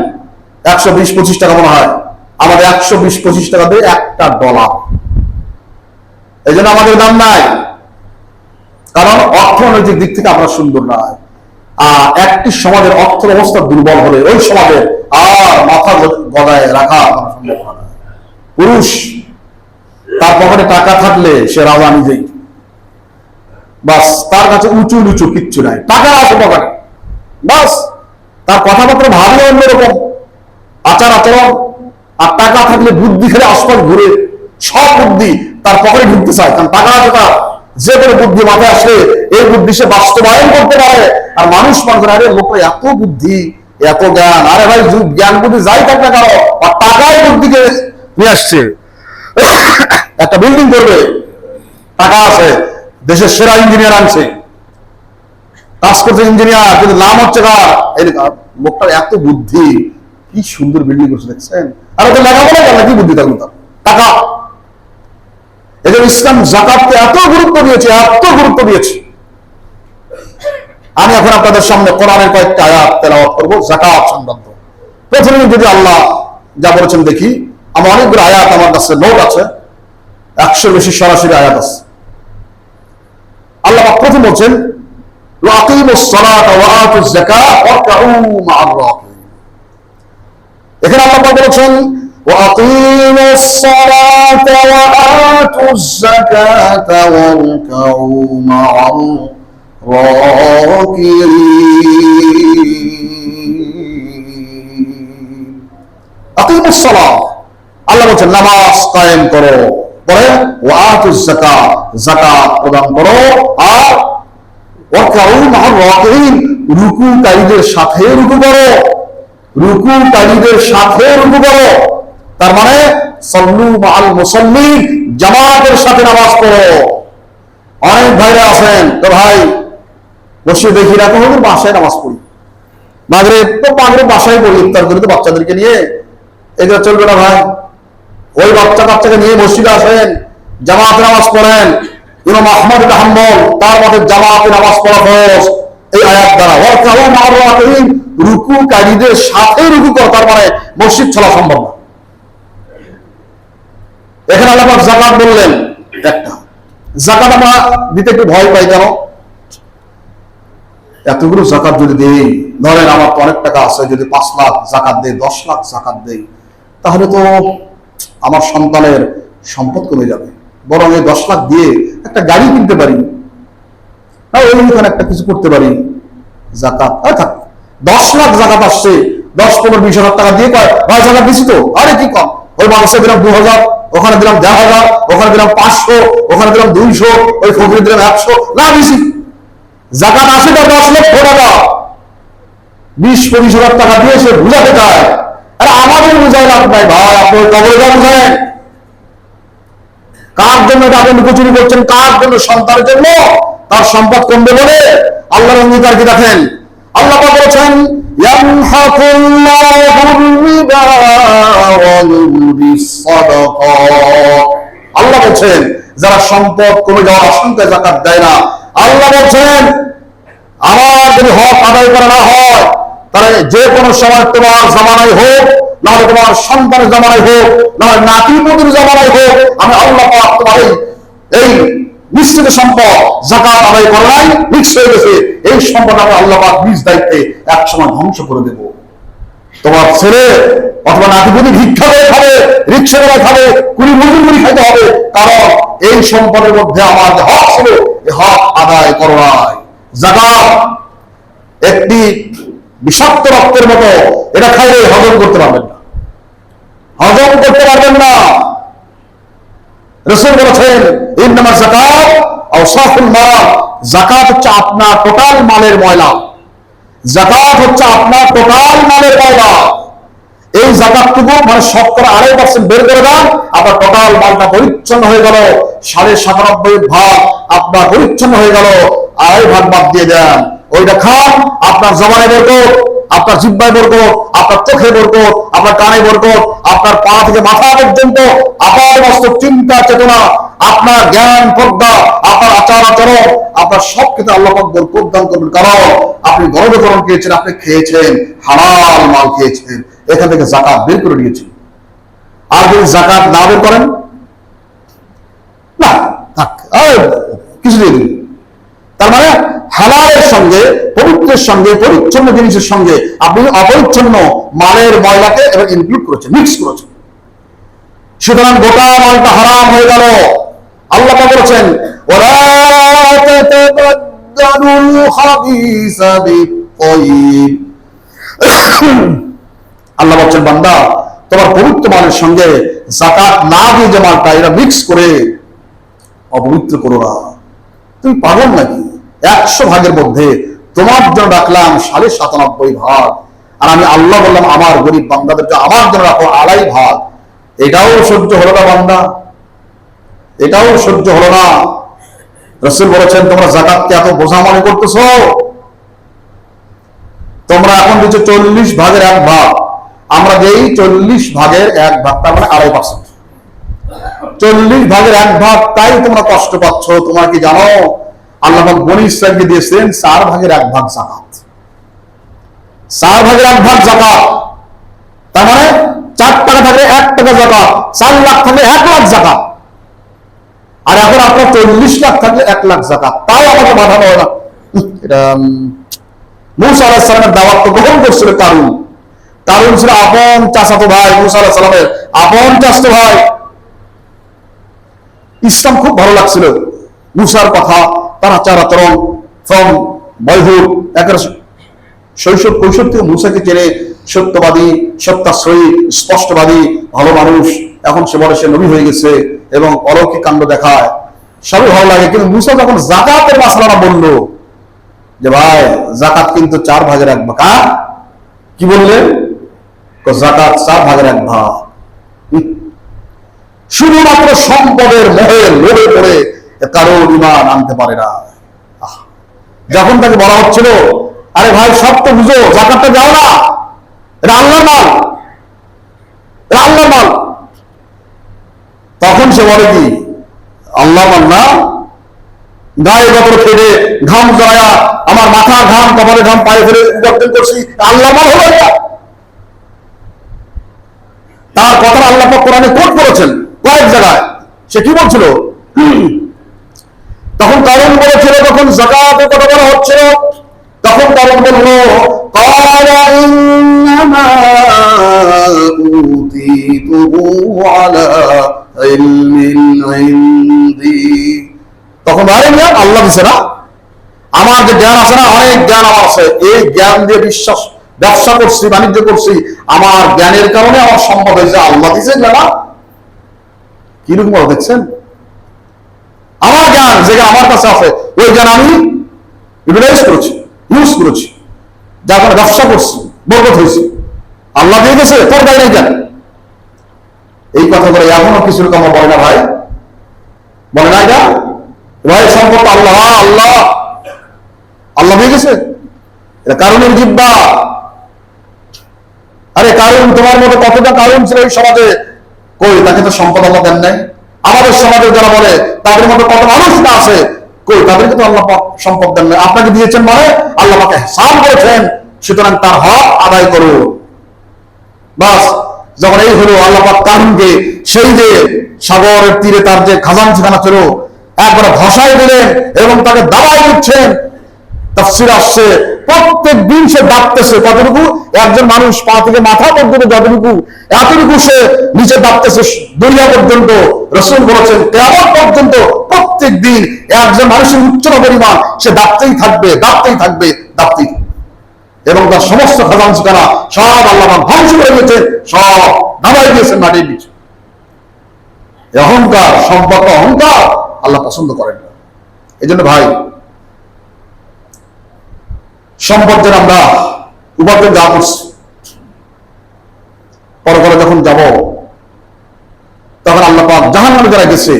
120-25 টাকা মনে হয়, আমাদের 120-25 টাকা দিয়ে একটা ডলার। এই জন্য আমাদের দাম নাই, কারণ অর্থনৈতিক দিক থেকে আমরা সুন্দর নয়। আর একটি সমাজের অর্থ অবস্থা দুর্বল হলে ওই সমাজের আর মাথা গদায় রাখা সম্ভব হয়। পুরুষ তার পকেটে টাকা থাকলে সে রাজা নিজেই, বাস তার কাছে উঁচু নিচু কিচ্ছু নাই, টাকা আছে পকেটে, বাস তার কথাবার্তা ভালো অন্যরকম, আচার আচরণ। আর টাকা থাকলে বুদ্ধি খেলে আশপাশ ঘুরে, সব বুদ্ধি তার পকেটে ঢুকতে চায়, কারণ টাকা আছে তার। যে কোনো বুদ্ধি মাথায় আসলে এই বুদ্ধি সে বাস্তবায়ন করতে পারে। আর মানুষ মনে করে আরে লোকটা এত বুদ্ধি, এত জ্ঞান, আরে ভাই জ্ঞান বুদ্ধি যাই থাক না কেন, আর টাকায় বুদ্ধিকে নিয়ে আসছে। একটা বিল্ডিং করবে, টাকা আছে, দেশের সেরা ইঞ্জিনিয়ার আনছে, কাজ করছে ইঞ্জিনিয়ার, কিন্তু নাম হচ্ছে লোকটার এত বুদ্ধি, কি সুন্দর বিল্ডিং করছে দেখছেন। আর ওদের লেখাপড়া কেন, কি বুদ্ধি থাকলো তার? টাকা। এই জন্য ইসলাম যাকাতকে এত গুরুত্ব দিয়েছে, এত গুরুত্ব দিয়েছে। আমি এখন আপনাদের সামনে কোরআনের কয়েকটা আয়াত তেলাওয়াত করবো যাকাত সংক্রান্ত। প্রথমে যদি আল্লাহ যা বলেছেন দেখি, আমার অনেকগুলো আয়াত আমার কাছে নোট আছে, 100 বেশি সরাসরি আয়াত আছে। আল্লাহ প্রথম বলছেন ওয়াকিমুস সালাতা ওয়া আতুজ যাকাত ওয়ারকাউ মা'আর রাকিঈন। এখানে আল্লাহ বলেছেন ওয়াকিমুস সালাতা ওয়া আতুজ যাকাতা ওয়ারকাউ মা'আর রাকিঈন। আকিমুস সালাত, আল্লাহ বলেছেন নামাজ কায়েম করো, পরে ওয়া আতুজ যাকাত, যাকাত প্রদান করো, আর ওয়ারকাউ মা'আর রাকিঈন, রুকুকারীদের সাথে রুকু করো, রুকুকারীদের সাথে রুকু করো। তার মানে সাল্লু মা'আল মুসাল্লিন, জামাতের সাথে নামাজ পড়ো। অনেক ভাইরা আছেন তো ভাই বসে দেখি রাখো, হলো বাসায় নামাজ পড়ি, মাগরিব তো মাগরিব বাসায় পড়ি, ইফতার করি তো বাচ্চাদেরকে নিয়ে, এগুলো চলবে না ভাই। ওই বাচ্চাকে নিয়ে মসজিদে আসেন, জামাতে নামাজ পড়েন। ইমাম আহমদ ইবনে হাম্বল তার মতে জামাতে নামাজ পড়া ফরজ এই আয়াত দ্বারা। ওয়ারকাউ মা'আর রাকিঈন, রুকুকারীদের সাথে রুকু করো, তার মানে মসজিদ চলা সম্ভব না। এখানে আল্লাহ পাক যাকাত বললেন একটা। যাকাত আমরা দিতে একটু ভয় পাই, কেন? এতগুলো যাকাত যদি দেই, ধরেন আমার তো অনেক টাকা আছে, যদি 5 লাখ যাকাত দেই, 10 লাখ যাকাত দেই, তাহলে তো আমার সন্তানের সম্পদ কমে যাবে। বরং এই 10 লাখ দিয়ে একটা গাড়ি কিনতে পারি, ওইখানে একটা কিছু করতে পারি। যাকাত থাক, 10 লাখ যাকাত আসছে, 10-15-20 হাজার টাকা দিয়ে কয় ভাই যাকাত দিছি তো, আরে কি কম, ওই মানুষে দিলাম 2000, ওখানে দিলাম 1000, ওখানে দিলাম 500, ওখানে দিলাম 200, ওই ফকিরে দিলাম 100, না দিছি। যাকাত আসে তার 10 লক্ষ টাকা, 20-25 হাজার টাকা দিয়ে সে বুঝাতে চায়। আরে আমাদের বুঝায় লাভ নাই ভাই, আপনি কবরে যা বুঝায়। কার জন্য এটা আপনি লুকোচুরি করছেন? কার জন্য? সন্তানের জন্য। তার সম্পদ কমবে বলে আল্লাহর অঙ্গীকার কি দেখেন? আল্লাহ পাক বলেছেন ইয়ামহাকুল্লাহুর রিবা ওয়া ইউরবিস সাদাকাত। আল্লাহ বলেন যারা সম্পদ কমে যাওয়ার আশঙ্কায় যাকাত দেয় না, আল্লাহ বলেন আমার যদি হক আদায় করা না হয়, তাহলে যে কোনো সময় তোমার জামানায় হোক, না হলে তোমার সন্তানের জামানায় হোক, না হলে নাতি পুতির জামানায় হোক, আমি আল্লাহ পাক তোমার এই নিশ্চিত সম্পদ যাকাত আদায় করা নাই, মিক্স হয়ে গেছে, এই সম্পদ আমি আল্লাহ পাক নিজ দায়িত্বে একসময় ধ্বংস করে দেব। তোমার ছেলে অথবা নাতিপুতি ভিক্ষা করে খাবে, রিক্সা করে খাবে, কুড়ি মজুরি খাইতে হবে, কারণ এই সম্পদের মধ্যে আমার যে হক ছিল, এই হক আদায় করো নাই। যাকাত একটি বিষাক্ত রক্তের মতো, এটা খাইলে হজম করতে পারবেন না, হজম করতে পারবেন না। রাসূল বলেছেন ইন্নামা যাকাত আওসাফুল মাল, যাকাত হচ্ছে আপনার টোটাল মালের ময়লা। যাকাত হচ্ছে আপনার টোটাল মালের ময়লা। এই যাকাতটুকু মানে 2.5% বের করে দেন, আপনার টোটাল মালটা পরিচ্ছন্ন হয়ে গেল। 97.5 ভাগ আপনার পরিচ্ছন্ন হয়ে গেল, 2.5 ভাগ বাদ দিয়ে দেন, ওইটা খান। আপনার জবানে বরকত, আপনার জিহ্বায় বরকত, আপনার চোখে বরকত, আপনার কানে বরকত, আপনার পা থেকে মাথা পর্যন্ত আপার মস্তক চিন্তা চেতনা, আপনার জ্ঞান প্রজ্ঞা, আপনার আচার আচরণ, আপনার সব ক্ষেত্রে আল্লাহ পাক বরকত দান করবেন। কারণ আপনি গর্ভধারণ খেয়েছেন, আপনি খেয়েছেন হালাল মাল খেয়েছেন, এখান থেকে যাকাত বের করে নিয়েছেন। আর যদি যাকাত না বের করেন, না থাক, কিছু দিয়ে দিন। তার মানে হালালের সঙ্গে, পবিত্রের সঙ্গে, পরিচ্ছন্ন জিনিসের সঙ্গে আপনি অপরিচ্ছন্ন মালের ময়লাকে এবার ইনক্লুড করেছেন, মিক্স করেছেন। সুতরাং গোটা মালটা হারাম হয়ে গেল। আল্লাহ পাক বলেছেন ওয়ালা তাতাবাদদালুল খাবিসা বিত-তাইয়িব। আল্লাহ বলছেন বান্দা, তোমার পবিত্র মালের সঙ্গে যাকাত না দিয়ে যে মালটা, এরা মিক্স করে অপবিত্র করো না। তুমি পাগল নাকি? 100 ভাগের মধ্যে তোমার জন্য রাখলাম 97.5 ভাগ, আর আমি আল্লাহ বললাম আমার গরিব বান্দাদেরকে আমার জন্য রাখো 2.5 ভাগ। এটাও সহ্য হলো না বান্দা, এটাও সহ্য হলো না। রাসূল বলেছেন তোমরা যাকাতকে এত বোঝা মনে করতেছো? তোমরা এখন দিচ্ছ 40 ভাগের 1 ভাগ, আমরা দেই 40 ভাগের 1 ভাগ, তার মানে 2.5%। 40 ভাগের 1 ভাগ, তাই তোমরা কষ্ট পাচ্ছ। তোমরা কি জানো আল্লাহ পাক বনী ইসরাঈলকে দিয়েছেন 4 ভাগের 1 ভাগ যাকাত। 4 ভাগের 1 ভাগ যাকাত, তার মানে 4 টাকা থাকলে 1 টাকা যাকাত, 4 লাখ থাকলে 1 লাখ যাকাত। আর এখন আপনার 40 লাখ থাকলে 1 লাখ যাকাত, তাও আমাকে বাধানো হয় না। এটা মূসা আলাইহিস সালামের দাওয়াত তো গ্রহণ করছিল কারুন। কারুন ছিল আপন চাচাতো ভাই, মূসা আলাইহিস সালামের আপন চাচাতো ভাই। ইসলাম খুব ভালো লাগছিল, মূসার কথা, তার আচার আচরণ, ফ্রম বয়হুড, একের শৈশব কৈশোর থেকে মূসাকে চেনে, সত্যবাদী, সত্যাশ্রয়ী, স্পষ্টবাদী, ভালো মানুষ। এখন সে বলে সে নবী হয়ে গেছে এবং অলৌকিক কাণ্ড দেখায়, সবই ভালো লাগে। কিন্তু মূসা যখন যাকাতের মাসআলাটা বলল যে ভাই যাকাত কিন্তু 4 ভাগের 1 ভাগ, কি বললেন? যাকাত 4 ভাগের 1 ভাগ। শুধুমাত্র সম্পদের মোহে লোভে পড়ে কারো ঈমান আনতে পারে না। যখন তাকে বলা হচ্ছিল আরে ভাই সব তো বুঝো, যাকাতটা দাও না, এটা আল্লাহর মাল, এটা আল্লাহর মাল, তখন সে বলে কি আল্লাহর মাল না, গায়ে গতর খেটে ঘাম জড়ায়া আমার মাথার ঘাম কপালে ঘাম পায়ে ফেলে উপার্জন করছি, আল্লাহ মাল হলো এটা। তার কথা আল্লাহ পাক কোরআনে কোট করেছেন কয়েক জায়গায়। সে কি বলছিল? তখন কারণ বলেছিল, তখন যাকাতের কথা বলা হচ্ছিল, তখন কারণ বললো ক্বালা ইন্নামা উতীতুহু আলা ইলমিন ইনদি। তখন আরে মিয়া আল্লাহ দিছে না, আমার যে জ্ঞান আছে না, অনেক জ্ঞান আমার আছে, এই জ্ঞান দিয়ে বিশ্বাস ব্যবসা করছি, বাণিজ্য করছি, আমার জ্ঞানের কারণে আমার সম্ভব হয়েছে, আল্লাহ দিছে না। কিরকম দেখছেন? আমার জ্ঞান যে আমার কাছে আছে, ওই জ্ঞান আমি ইউটিলাইজ করেছি, ইউজ করেছি, যার কারণে ব্যবসা করছি, বরকত হয়েছে, আল্লাহ দিয়ে গেছে, তোর গায়ে জ্ঞান। এই কথা বলে এখনো কিছু লোক আমার বলে না ভাই, বলে না এটা ভাই সম্পদ আল্লাহ আল্লাহ আল্লাহ দিয়ে গেছে, এটা কারণের জিব্বা। আরে কারণ তোমার মতো কতটা কারণ ছিল এই সমাজে, কই তাকে তো সম্পদ আল্লাহ দেন নাই। আমাদের সমাজে যারা বলে তাদের মতো কত মানুষ না আছে, কই তাদেরকে তো আল্লাহ সম্পদ দেন নাই। আপনাকে দিয়েছেন মানে আল্লাহ পাকে ইহসান করেছেন, সুতরাং তার হক আদায় করো। বাস যখন এই হলো, আল্লাহ পাক কারণকে সেই যে সাগরের তীরে তার যে খাজানখানা ছিল একবার ধসাই দিলেন এবং তাকে দাবাই দিচ্ছেন। তাফসীর আসছে প্রত্যেক দিন সে ডাকতেছে, কতটুকু? একজন মানুষ পা থেকে মাথা পর্যন্ত যতটুকু, এতটুকু সে নিচে ডাকতেছে দরিয়া পর্যন্ত। রাসূল বলেছেন কিয়ামত পর্যন্ত প্রত্যেক দিন একজন মানুষের উচ্চতা পরিমাণ সে ডাকতেই থাকবে, ডাকতেই থাকবে, ডাকতেই থাকবে। এবং তার সমস্ত খাজানখানা সব আল্লাহ ধ্বংস করে দিয়েছে, সব নামাই দিয়েছেন মাটির নিচে। অহংকার, সম্পদ অহংকার আল্লাহ পছন্দ করেন না। এই জন্য ভাই সম্পদ যেন আমরা উপার্জন যা করছি, পরকালে যখন যাব তখন আল্লাহ পাক জাহান্নামে যারা গেছে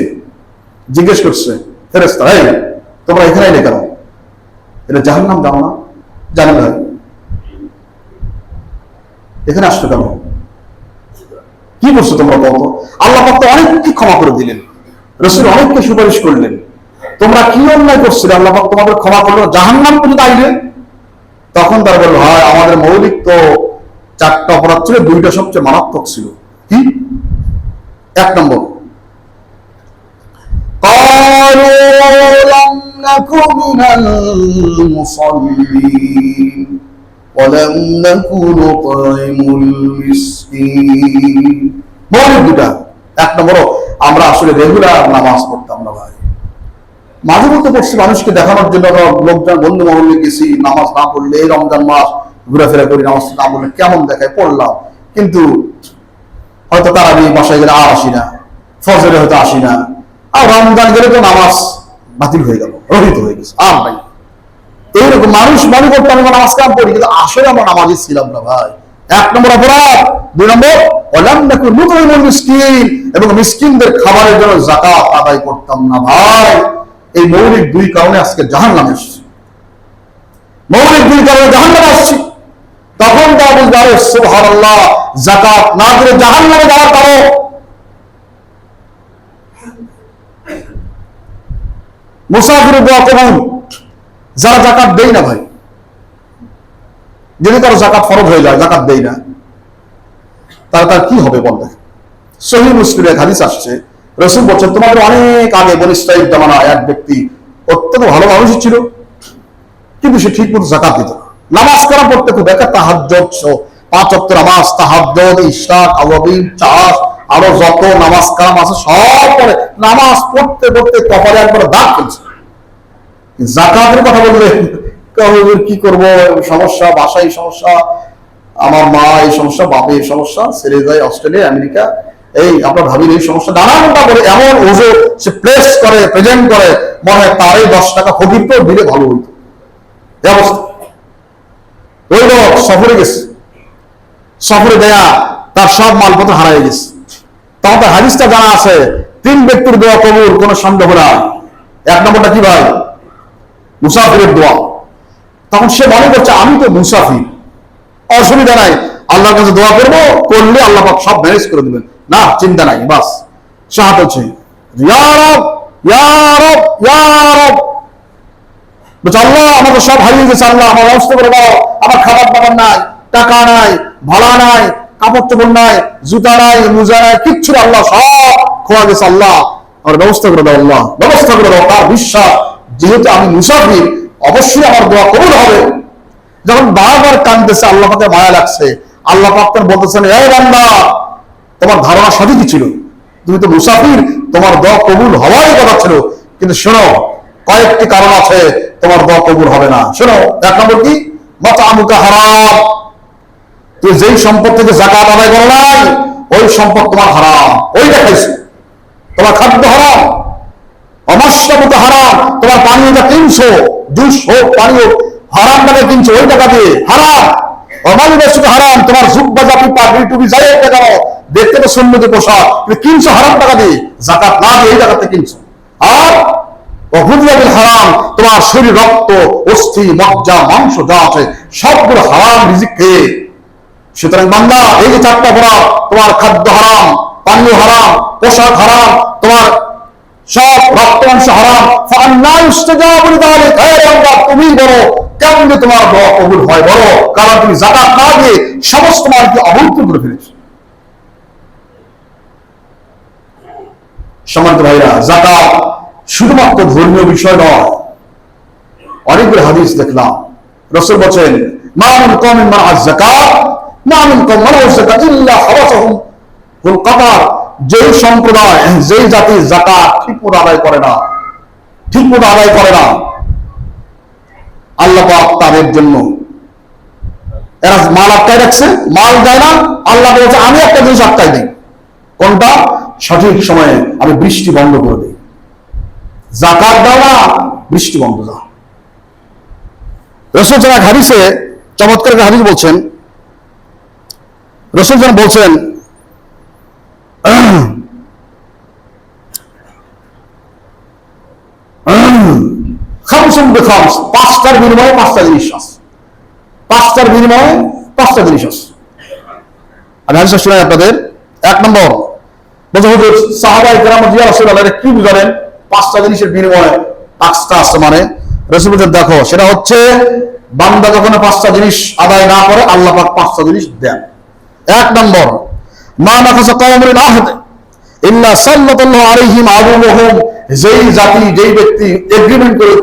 জিজ্ঞেস করছে ফেরেশতা, এই তোমরা এখানে এলে কেন? এটা জাহান্নাম যাও না? জানি ভাই, এখানে আসছো কেন? কি করছো তোমরা বলতো? আল্লাহ পাক তো অনেককে ক্ষমা করে দিলেন, রাসূল অনেককে সুপারিশ করলেন, তোমরা কি অন্যায় করছিলে আল্লাহ পাক তোমাদের ক্ষমা করলো, জাহান্নাম পর্যন্ত আইলে? তখন তারা বলল, হয় আমাদের মৌলিক তো 4টা অপরাধ ছিল, 2টা সবচেয়ে মারাত্মক ছিল। কি? 1 নম্বর, মৌলিক 2টা। 1 নম্বর, আমরা আসলে রেগুলার নামাজ পড়তাম না ভাই, মাঝে মধ্যে পড়ছি মানুষকে দেখানোর জন্য, লোকজন বন্ধু মহলে গেছি, নামাজ না পড়লে এই রমজান মাস ঘোরাফেরা করি, নামাজ না পড়লে কেমন দেখায়, পড়লাম, কিন্তু হয়তো তারাবি বাসায় গেলে আর আসি না, ফজরে হয়তো আসি না, আর রমজান গেলে তো নামাজ বাতিল হয়ে গেল, রহিত হয়ে গেছে, আর নাই। এইরকম মানুষ মনে করতে আমি নামাজ কাম পড়ি, কিন্তু আসলে আমরা নামাজই ছিলাম না ভাই। 1 নম্বর অপরাধ। 2 নম্বর, মিসকিন, এবং মিসকিনদের খাবারের জন্য যাকাত আদায় করতাম না ভাই। এই মৌলিক 2 কারণে আজকে জাহান্নামে আসছি, মৌলিক 2 কারণে জাহান্নামে আসছি। তখন তা বুঝতে পারে সুবহানাল্লাহ, যাকাত না দিলে জাহান্নামে যাওয়ার কারণ। মুসাফিরের দোয়া কবুল, যারা যাকাত দেয় না ভাই, যদি কারো যাকাত ফরজ হয়ে যায়, যাকাত দেয় না, তার কি হবে বলতে? সহিহ মুসলিমের হাদিস আসছে, রাসূল বলেছেন তোমাদের অনেক আগে বনী ইসরাঈল জামানায় এক ব্যক্তি অত্যন্ত ভালো মানুষই ছিল, কিন্তু সে ঠিক মতো যাকাত দিত না। নামাজ কালাম পড়তে খুব একা, তাহাজ্জুদ 5 ওয়াক্ত নামাজ, তাহাজ্জুদ, ইশরাক, আওয়াবিন, চাষ, আরো যত নামাজ কালাম আছে সব পড়ে, নামাজ পড়তে পড়তে কপালে একবার দাগ ফেলছে। যাকাতের কথা বললে কি করব, সমস্যা, বাসায় সমস্যা, আমার মা এই সমস্যা, বাপে এই সমস্যা, ছেড়ে যায় অস্ট্রেলিয়া, আমেরিকা, এই আপনার ভাবির এই সমস্যা, নানানটা বলে এমন ওজো সে প্লেস করে, প্রেজেন্ট করে, মনে হয় তারই 10 টাকা ফকির তো দিলে ভালো হইতো। এই অবস্থা। ওই লোক সফরে গেছে, সফরে দেয়া তার সব মালপত্র হারাই গেছে। তখন তার হাদিসটা জানা আছে, 3 ব্যক্তির দোয়া কবুল, কোনো সন্দেহ না। 1 নম্বরটা কি ভাই? মুসাফিরের দোয়া। তখন সে মনে করছে আমি তো মুসাফির, অসুবিধা নাই, আল্লাহর কাছে দোয়া করবো, করলে আল্লাহ পাক সব ম্যানেজ করে দিবেন, না চিন্তা নাই, বাস শাহাদাত হচ্ছে ইয়া রব ইয়া রব ইয়া রব, বলছে আল্লাহ আমাকে সব হারিয়ে গেছে, আল্লাহ আমার ব্যবস্থা করে দাও, আমার খাবার দাবার নাই, টাকা নাই, ভাড়া নাই, কাপড় চোপড় নাই, জুতা নাই, মোজা নাই, কিচ্ছু না, আল্লাহ সব খোয়া গেছে, আল্লাহ আমার ব্যবস্থা করে দাও, আল্লাহ ব্যবস্থা করে দাও। তার বিশ্বাস যেহেতু আমি মুসাফির অবশ্যই আমার দোয়া কবুল হবে। যখন বারবার কাঁদতেছে আল্লাহ পাকের মায়া লাগছে, আল্লাহ পাক বলতেছেন এই বান্দা তোমার ধারণা সঠিকই ছিল, তুমি তো মুসাফির, তোমার দোয়া কবুল হওয়ারই কথা ছিল, কিন্তু শোনো কয়েকটি কারণ আছে তোমার দোয়া কবুল হবে না। শোনো, এক নম্বর কি, মাতামুকা হারাম, তুই যেই সম্পদ থেকে যাকাত আদায় করো নাই ওই সম্পদ তোমার হারাম, ওইটা খাইছো, তোমার খাদ্য হারাম। অমাশরাবুকা হারাম, তোমার পানীয়টা কিনছো, জুস হোক পানীয় হারাম টাকা কিনছো, ওই টাকা দিয়ে হারাম। অমালিবাসুকা হারাম, তোমার জুব্বা জাপি পাগড়ি টুপি যাই একটা কেন দেখতে তো সুন্নতি পোশাক, কিনছো হারাম টাকা দিয়ে, যাকাত না দিয়ে এই টাকাতে কিনছো। আর অহুদিয়াবিল হারাম, তোমার শরীর রক্ত অস্থি মজ্জা মাংস যা আছে সবগুলো হারাম রিজিক খেয়ে। সুতরাং বান্দা এই যে চারটা অপরাধ, তোমার খাদ্য হারাম, পানীয় হারাম, পোশাক হারাম, তোমার সব রক্ত অংশ হারাম, তুমি বলো কেমনে তোমার দোয়া কবুল হয়, বলো কারণ তুমি যাকাত না দিয়ে সমস্ত মালকে অবৈধ করে ফেলেছ। সম্মানিত ভাইরা, যাকাত শুধুমাত্র ধর্মীয় বিষয় নয়, অনেকগুলো হাদিস দেখলাম। রাসূল বলেন মা'মিন কওমিন মা'আজ যাকাত মা'মিন কওমিন মা'আজ যাকাত ইল্লা হাওয়াসাহুম হুল কাতার, যেই সম্প্রদায় যেই জাতি যাকাত ঠিকমতো আদায় করে না, ঠিকমতো আদায় করে না, আল্লাহ পাক তাদের জন্য এরা মাল আটকায় রাখছে, মাল দেয় না, আল্লাহ বলছে আমি একটা জিনিস আটকাই দিই, কোনটা, সঠিক সময়ে আমি বৃষ্টি বন্ধ করে দিই। যাকাত দাও না, বৃষ্টি বন্ধ দাও। রাসূল সাল্লাল্লাহু আলাইহি হাদিসে চমৎকার একটা হাদিস বলছেন, রাসূল সাল্লাল্লাহু বলছেন খামসুন বিখামস, পাঁচটার বিনিময়ে পাঁচটা জিনিস আছে, পাঁচটার বিনিময়ে পাঁচটা জিনিস আছে। আমি হাদিসটা শুনাই আপনাদের। এক নম্বর বলছে হুজুর সাহাবায়ে কেরাম ইয়া রাসূলুল্লাহ কি বুঝালেন পাঁচটা জিনিসের বিনিময়ে পাঁচটা আছে, মানে রাসূল বলেন দেখো সেটা হচ্ছে বান্দা যখন পাঁচটা জিনিস আদায় না করে আল্লাহ পাক পাঁচটা জিনিস দেন। এক নম্বর মা নাকাসা কওমুন আহদ ইল্লা সাল্লাল্লাহু আলাইহিম আদুহুম, যেই জাতি যেই ব্যক্তি এগ্রিমেন্ট করে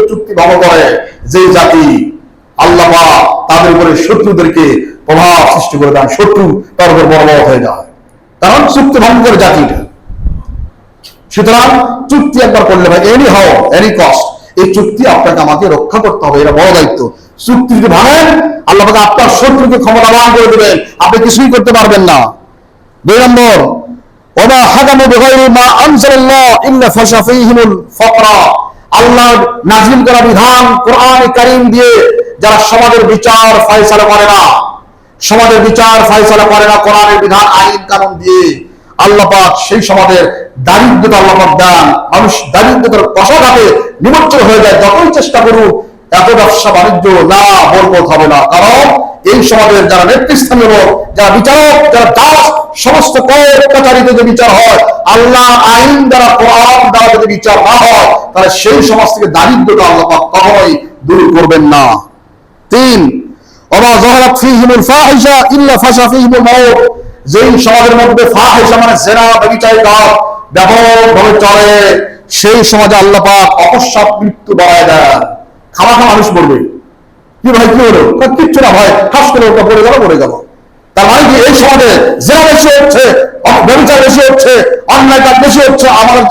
চুক্তি ভঙ্গ করে, যেই জাতি আল্লাহ পাক তাদের উপরে শত্রুদেরকে প্রভাব সৃষ্টি করে দেন, শত্রু তার উপর বড় হয়ে যায়, কারণ চুক্তি ভঙ্গ করে জাতিটা। সুতরাং চুক্তি একবার করলে ভাই এনি হাও এনি কস্ট, এই চুক্তি আপনাকে আমাকে রক্ষা করতে হবে, এটা বড় দায়িত্ব। চুক্তি যদি ভাঙেন আল্লাহ পাক আপনার শত্রুকে ক্ষমতাবান করে দেবেন, আপনি কিছুই করতে পারবেন না। দুই নম্বর ওমা হাকামু বিগাইরি মা আনজালাল্লাহ ইল্লা ফাশা ফীহিমুল ফাকরা, আল্লাহর নাযিল করা বিধান কোরআন কারীম দিয়ে যারা সমাজের বিচার ফয়সালা করে না, সমাজের বিচার ফয়সালা করে না কোরআনের বিধান আইন কানুন দিয়ে, আল্লাহ পাক সেই সমাজের দারিদ্রতা আল্লাহ পাক দেন, মানুষ দারিদ্রতার কষাঘাতে নিমজ্জিত হয়ে যায়। যতই চেষ্টা করুক এত ব্যবসা বাণিজ্য না বরকত হবে না, কারণ এই সমাজের যারা নেতৃস্থানীয় লোক, যারা বিচারক, যারা দাস, সমস্ত কয়েকটাচারীতে যে বিচার হয়, আল্লাহ আইন দ্বারা কোরআন দ্বারা যদি বিচার না হয়, তাহলে সেই সমাজ থেকে দারিদ্রতা আল্লাহ পাক কখনোই দূর করবেন না। তিন ওমা যাহারাত ফীহিমুল ফাহিশা ইল্লা ফাশা ফীহিমুল মাউত, যেই সমাজের মধ্যে ফাহিশা মানে জিনা ব্যভিচার ব্যাপকভাবে চলে, সেই সমাজে আল্লাহ পাক অকস্মাৎ মৃত্যু বাড়ায় দেন। খামাখা মানুষ মরবে, কি ভাই কি হলো, কিচ্ছু না ভাই, ঠাস করে ওটা পড়ে গেল। তার মানে কি এই সমাজে জিনা বেশি হচ্ছে, ব্যভিচার বেশি হচ্ছে, অন্যায় কাজ বেশি হচ্ছে।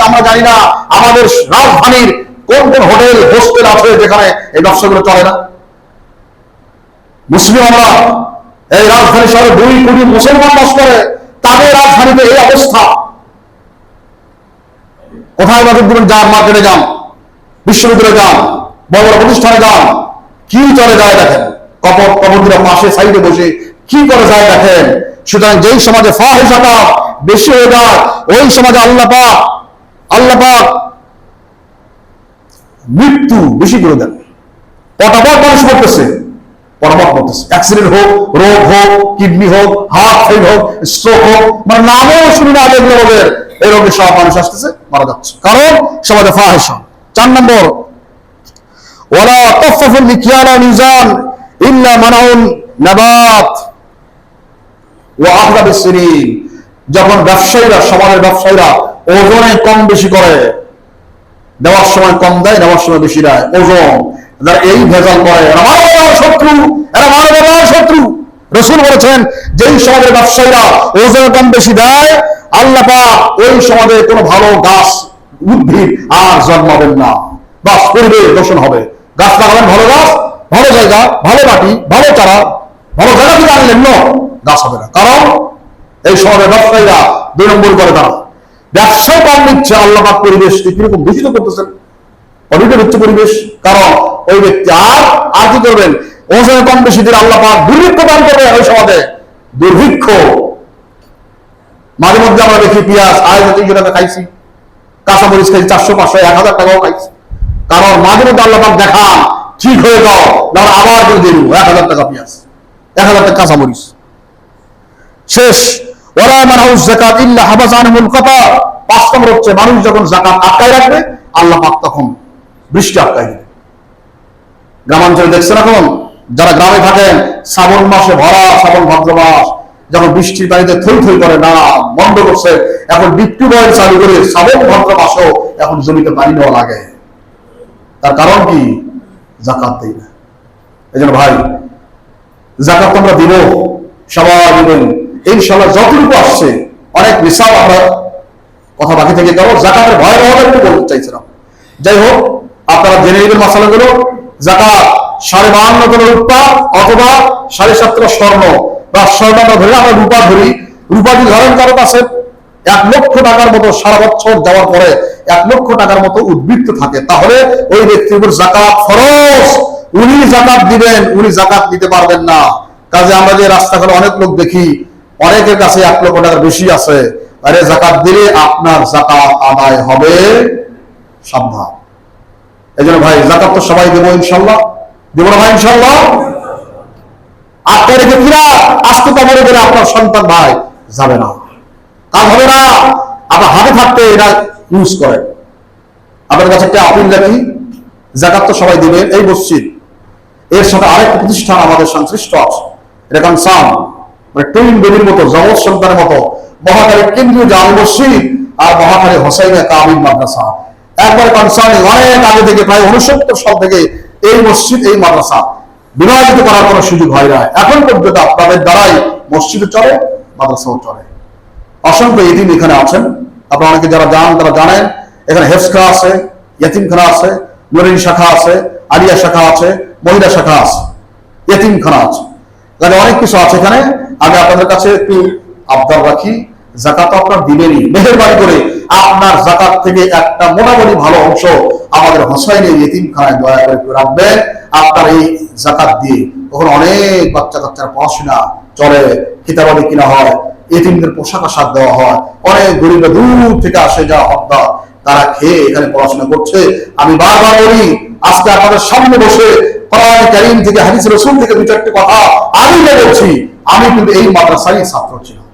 আমরা জানি না আমাদের রাজধানীর কোন কোন হোটেল হোস্টেল আছে যেখানে এই ব্যবসাগুলো চলে না। মুসলিম আমরা এই রাজধানী শহরে 2 কোটি মুসলমান বাস করে, তাদের রাজধানীতে এই অবস্থা। কোথায় বাজার দিবেন, যান মার্কেটে যান, বিশ্ববিদ্যালয়ে যান, বড় বড় প্রতিষ্ঠানে যান, কি চলে যায় দেখেন, কবরদের পাশে সাইডে বসে কি করে যায় দেখেন। সুতরাং যেই সমাজে ফাহিশাটা বেশি হয়ে যায় ওই সমাজে আল্লাহ পাক মৃত্যু বেশি করে দেন। পটাপট মানুষ মরতেছে, অ্যাক্সিডেন্ট হোক, রোগ হোক, কিডনি হোক, হার্ট ফেল হোক, স্ট্রোক হোক, মানে নামেও শুনি না যেগুলো রোগের, এই রোগে সব মানুষ আসতেছে, মারা যাচ্ছে, কারণ সমাজে ফাহিশা। 4 নম্বর ওয়ালা তাফাফুল মিকিয়াল ওয়াল মিজান ইল্লা মানাউন নাবাত ওয়া আখরা বিসরিন। যখন ব্যবসায়ীরা, সমাজের ব্যবসায়ীরা ওজনে কম বেশি করে, দেওয়ার সময় কম দেয়, নেওয়ার সময় বেশি দেয়, ওজন, যারা এই ভেজাল করে এরা মানবতার শত্রু, এরা মানবতার শত্রু। রাসূল বলেছেন যেই সমাজের ব্যবসায়ীরা ওজনে কম বেশি দেয়, আল্লাহ পাক ওই সমাজে কোনো ভালো গাছ উদ্ভিদ আর জন্মাবেন না, বাস পরিবেশ দূষণ হবে। গাছ লাগাবেন, ভালো গাছ, ভালো জায়গা, ভালো মাটি, ভালো চারা, ভালো জায়গা থেকে আনলেন না, গাছ হবে না। কারণ এই সমাজের ব্যবসায়ীরা 2 নম্বর করে, তারা ব্যবসায় কম নিচ্ছে, আল্লাহ পাক পরিবেশকে কিরকম দূষিত করতেছেন, অডিটের হচ্ছে পরিবেশ। কারণ ওই ব্যক্তি আর কি করবেন, ওজনে কম বেশি দিলে আল্লাহ পাক দুর্ভিক্ষ দান করবে ওই সমাজে, দুর্ভিক্ষ। মাঝে মধ্যে আমরা দেখি পেঁয়াজ 250 টাকা খাইছি, কাঁচামরিচ খাইছি 400, 500, 1000 টাকাও খাইছি। কারণ মাঝে মধ্যে আল্লাহ পাক দেখান ঠিক হয়ে যাও, তাহলে আবার করে দিল 1000 টাকা পেঁয়াজ, 1000 টাকা কাঁচামরিচ শেষ। ওয়ালা মানহুজ যাকাত ইল্লা হাবাস আনহুল কাতার। 5 নম্বর হচ্ছে মানুষ যখন যাকাত আটকায় রাখবে, আল্লাহ পাক তখন বৃষ্টি আটকায় দিবে। গ্রামাঞ্চলে দেখছেন এখন যারা গ্রামে থাকেন, শ্রাবণ মাসে ভরা, শ্রাবণ ভাদ্র মাস যখন বৃষ্টির পানিতে থই থই করে, না বন্ধ করছে, এখন ডিপটু বয়েল চালু করে শ্রাবণ ভাদ্র মাসেও এখন জমিতে পানি দেওয়া লাগে। তার কারণ কি? যাকাত দেই না। এই জন্য ভাই, যাকাত আমরা দিব, সবাই দিবেন ইনশাআল্লাহ। যতটুকু আসছে, অনেক মিসাল আমরা কথা বাকি থেকে গেল, যাকাতের ভয়াবহতা একটু বলতে চাইছিলাম। যাই হোক, আপনারা জেনে নেবেন মশালাগুলো। যাকাত 52.5 তোলা রূপা অথবা 7.5 স্বর্ণ, বা স্বর্ণ ধরে আমরা রূপা ধরি। রূপা যদি ধরেন কারো কাছে 1 লক্ষ টাকার মতো সারা বছর যাওয়ার পরে 1 লক্ষ টাকার মতো উদ্বৃত্ত থাকে, তাহলে ওই ব্যক্তির উপর যাকাত ফরজ। উনি যাকাত দিবেন, উনি যাকাত দিতে পারবেন না। কাজে আমরা যে রাস্তাঘাটে অনেক লোক দেখি, অনেকের কাছে 1 লক্ষ টাকার বেশি আছে, আরে যাকাত দিলে আপনার যাকাত আদায় হবে, সাবধান। এই জন্য ভাই, যাকাত তো সবাই দেবো ইনশাল্লাহ, দেবো না ভাই ইনশাল্লাহ? আপনার রেখে কিরা আজকে কবরে গেলে আপনার সন্তান ভাই যাবে না, কাজ হবে না। আপনার হাতে থাকতে এটা ইউজ করেন। আপনার কাছে একটা আপিল রাখি, যাকাত তো সবাই দিবেন। এই মসজিদ, এর সাথে আরেকটা প্রতিষ্ঠান আমাদের সংশ্লিষ্ট আছে, এটা কনসার্ন, মানে টুইন বেবির মতো, জগৎ সন্তানের মতো, মহাখালী কেন্দ্রীয় জামে মসজিদ আর মহাখালী হোসাইনে কামিল মাদ্রাসা। একবার কনসার্নিং, অনেক আগে থেকে, প্রায় 69 সাল থেকে এই মসজিদ, এই মাদ্রাসা বিভাজিত করার কোনো সুযোগ হয় না। এখন পর্যন্ত আপনাদের দ্বারাই মসজিদও চলে, মাদ্রাসাও চলে। অসংখ্য ইতিম এখানে আছেন, আপনারা অনেকে যারা যান তারা জানেন। এখানে হেফজখানা আছে, ইয়তিমখানা আছে, নুরানি শাখা আছে, আলিয়া শাখা আছে, মহিলা শাখা আছে, ইয়তিমখানা আছে, তাহলে অনেক কিছু আছে এখানে। আমি আপনাদের কাছে একটু আবদার রাখি, যাকাত আপনার দিবেনই, মেহেরবানি করে আপনার যাকাত থেকে একটা মোটামুটি ভালো অংশ আমাদের হোসাইনের ইয়তিমখানায় দয়া করে রাখবেন। আপনার এই যাকাত দিয়ে তখন অনেক বাচ্চা কাচ্চার পড়াশোনা চলে, কিতাবাদি কিনা হয়, ইয়তিমদের পোশাক আশাক দেওয়া হয়, অনেক গরিবরা দূর থেকে আসে, যারা হকদার, তারা খেয়ে এখানে পড়াশোনা করছে। আমি বারবার বলি, আজকে আপনাদের সামনে বসে কোরআন কারীম থেকে, হাদিস রাসূল থেকে 2-4টি কথা আমি বলছি। আমি কিন্তু এই মাদ্রাসারই ছাত্র ছিলাম,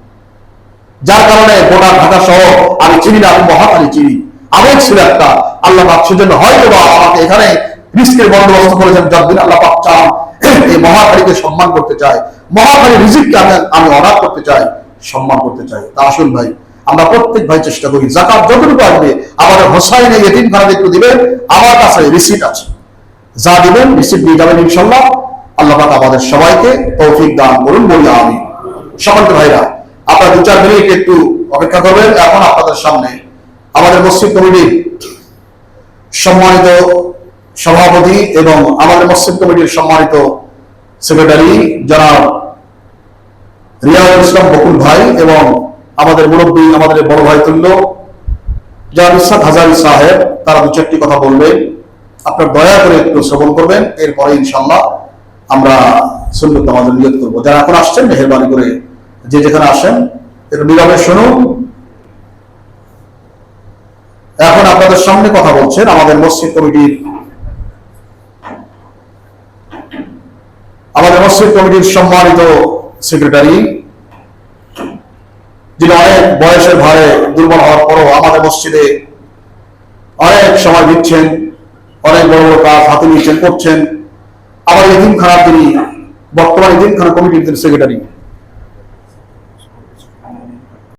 যার কারণে গোটা ঢাকা সহ আমি চিনি না, আমি মহাখালী চিনি। আবেগ ছিল একটা, আল্লাহ পাক সেজন্য হয়তো বা আমাকে এখানে রিজিকের বন্দোবস্ত করেছেন। যতদিন আল্লাহ পাক চান, এই মহাখালীকে সম্মান করতে চাই, মহাখালী রিজিককে আমি অর্ডার করতে চাই, সম্মান করতে চাই। তা আসুন ভাই, আমরা প্রত্যেক ভাই চেষ্টা করি, যাকাত যতটুকু আসবে আমাদের হোসাইনে ইয়তিমখানাতে একটু দিবেন। আমার কাছে রিসিট আছে, যা দিবেন রিসিট দিয়ে যাবেন ইনশাল্লাহ। আল্লাহ পাক আমাদের সবাইকে তৌফিক দান করুন, বলি আমিন। সম্মানিত ভাইরা, আপনারা 2-4 মিনিট একটু অপেক্ষা করবেন। এখন আপনাদের সামনে আমাদের মসজিদ কমিটির সম্মানিত সভাপতি এবং আমাদের মসজিদ কমিটির সম্মানিত সেক্রেটারি জনাব রিয়াজুল ইসলাম বকুল ভাই, এবং আমাদের মুরব্বী, আমাদের বড় ভাই তুল্য জনাব ইসহাক হাজারী সাহেব, তারা 2-4টি কথা বলবেন। আপনার দয়া করে একটু শ্রবণ করবেন, এরপরে ইনশাল্লাহ আমরা সুন্নত নামাজের নিয়ত করবো। যারা এখন আসছেন, মেহেরবানি করে যে যেখানে আসেন একটু নীরবে শুনুন। এখন আপনাদের সামনে কথা বলছেন আমাদের মসজিদ কমিটির সম্মানিত সেক্রেটারি, যিনি অনেক বয়সের ভারে দুর্বল হওয়ার পরও আমাদের মসজিদে অনেক সময় দিচ্ছেন, অনেক বড় বড় কাজ হাতে নিয়েছেন, করছেন। আবার এতিমখানা তিনি বর্তমান এতিমখানা কমিটির তিনি সেক্রেটারি।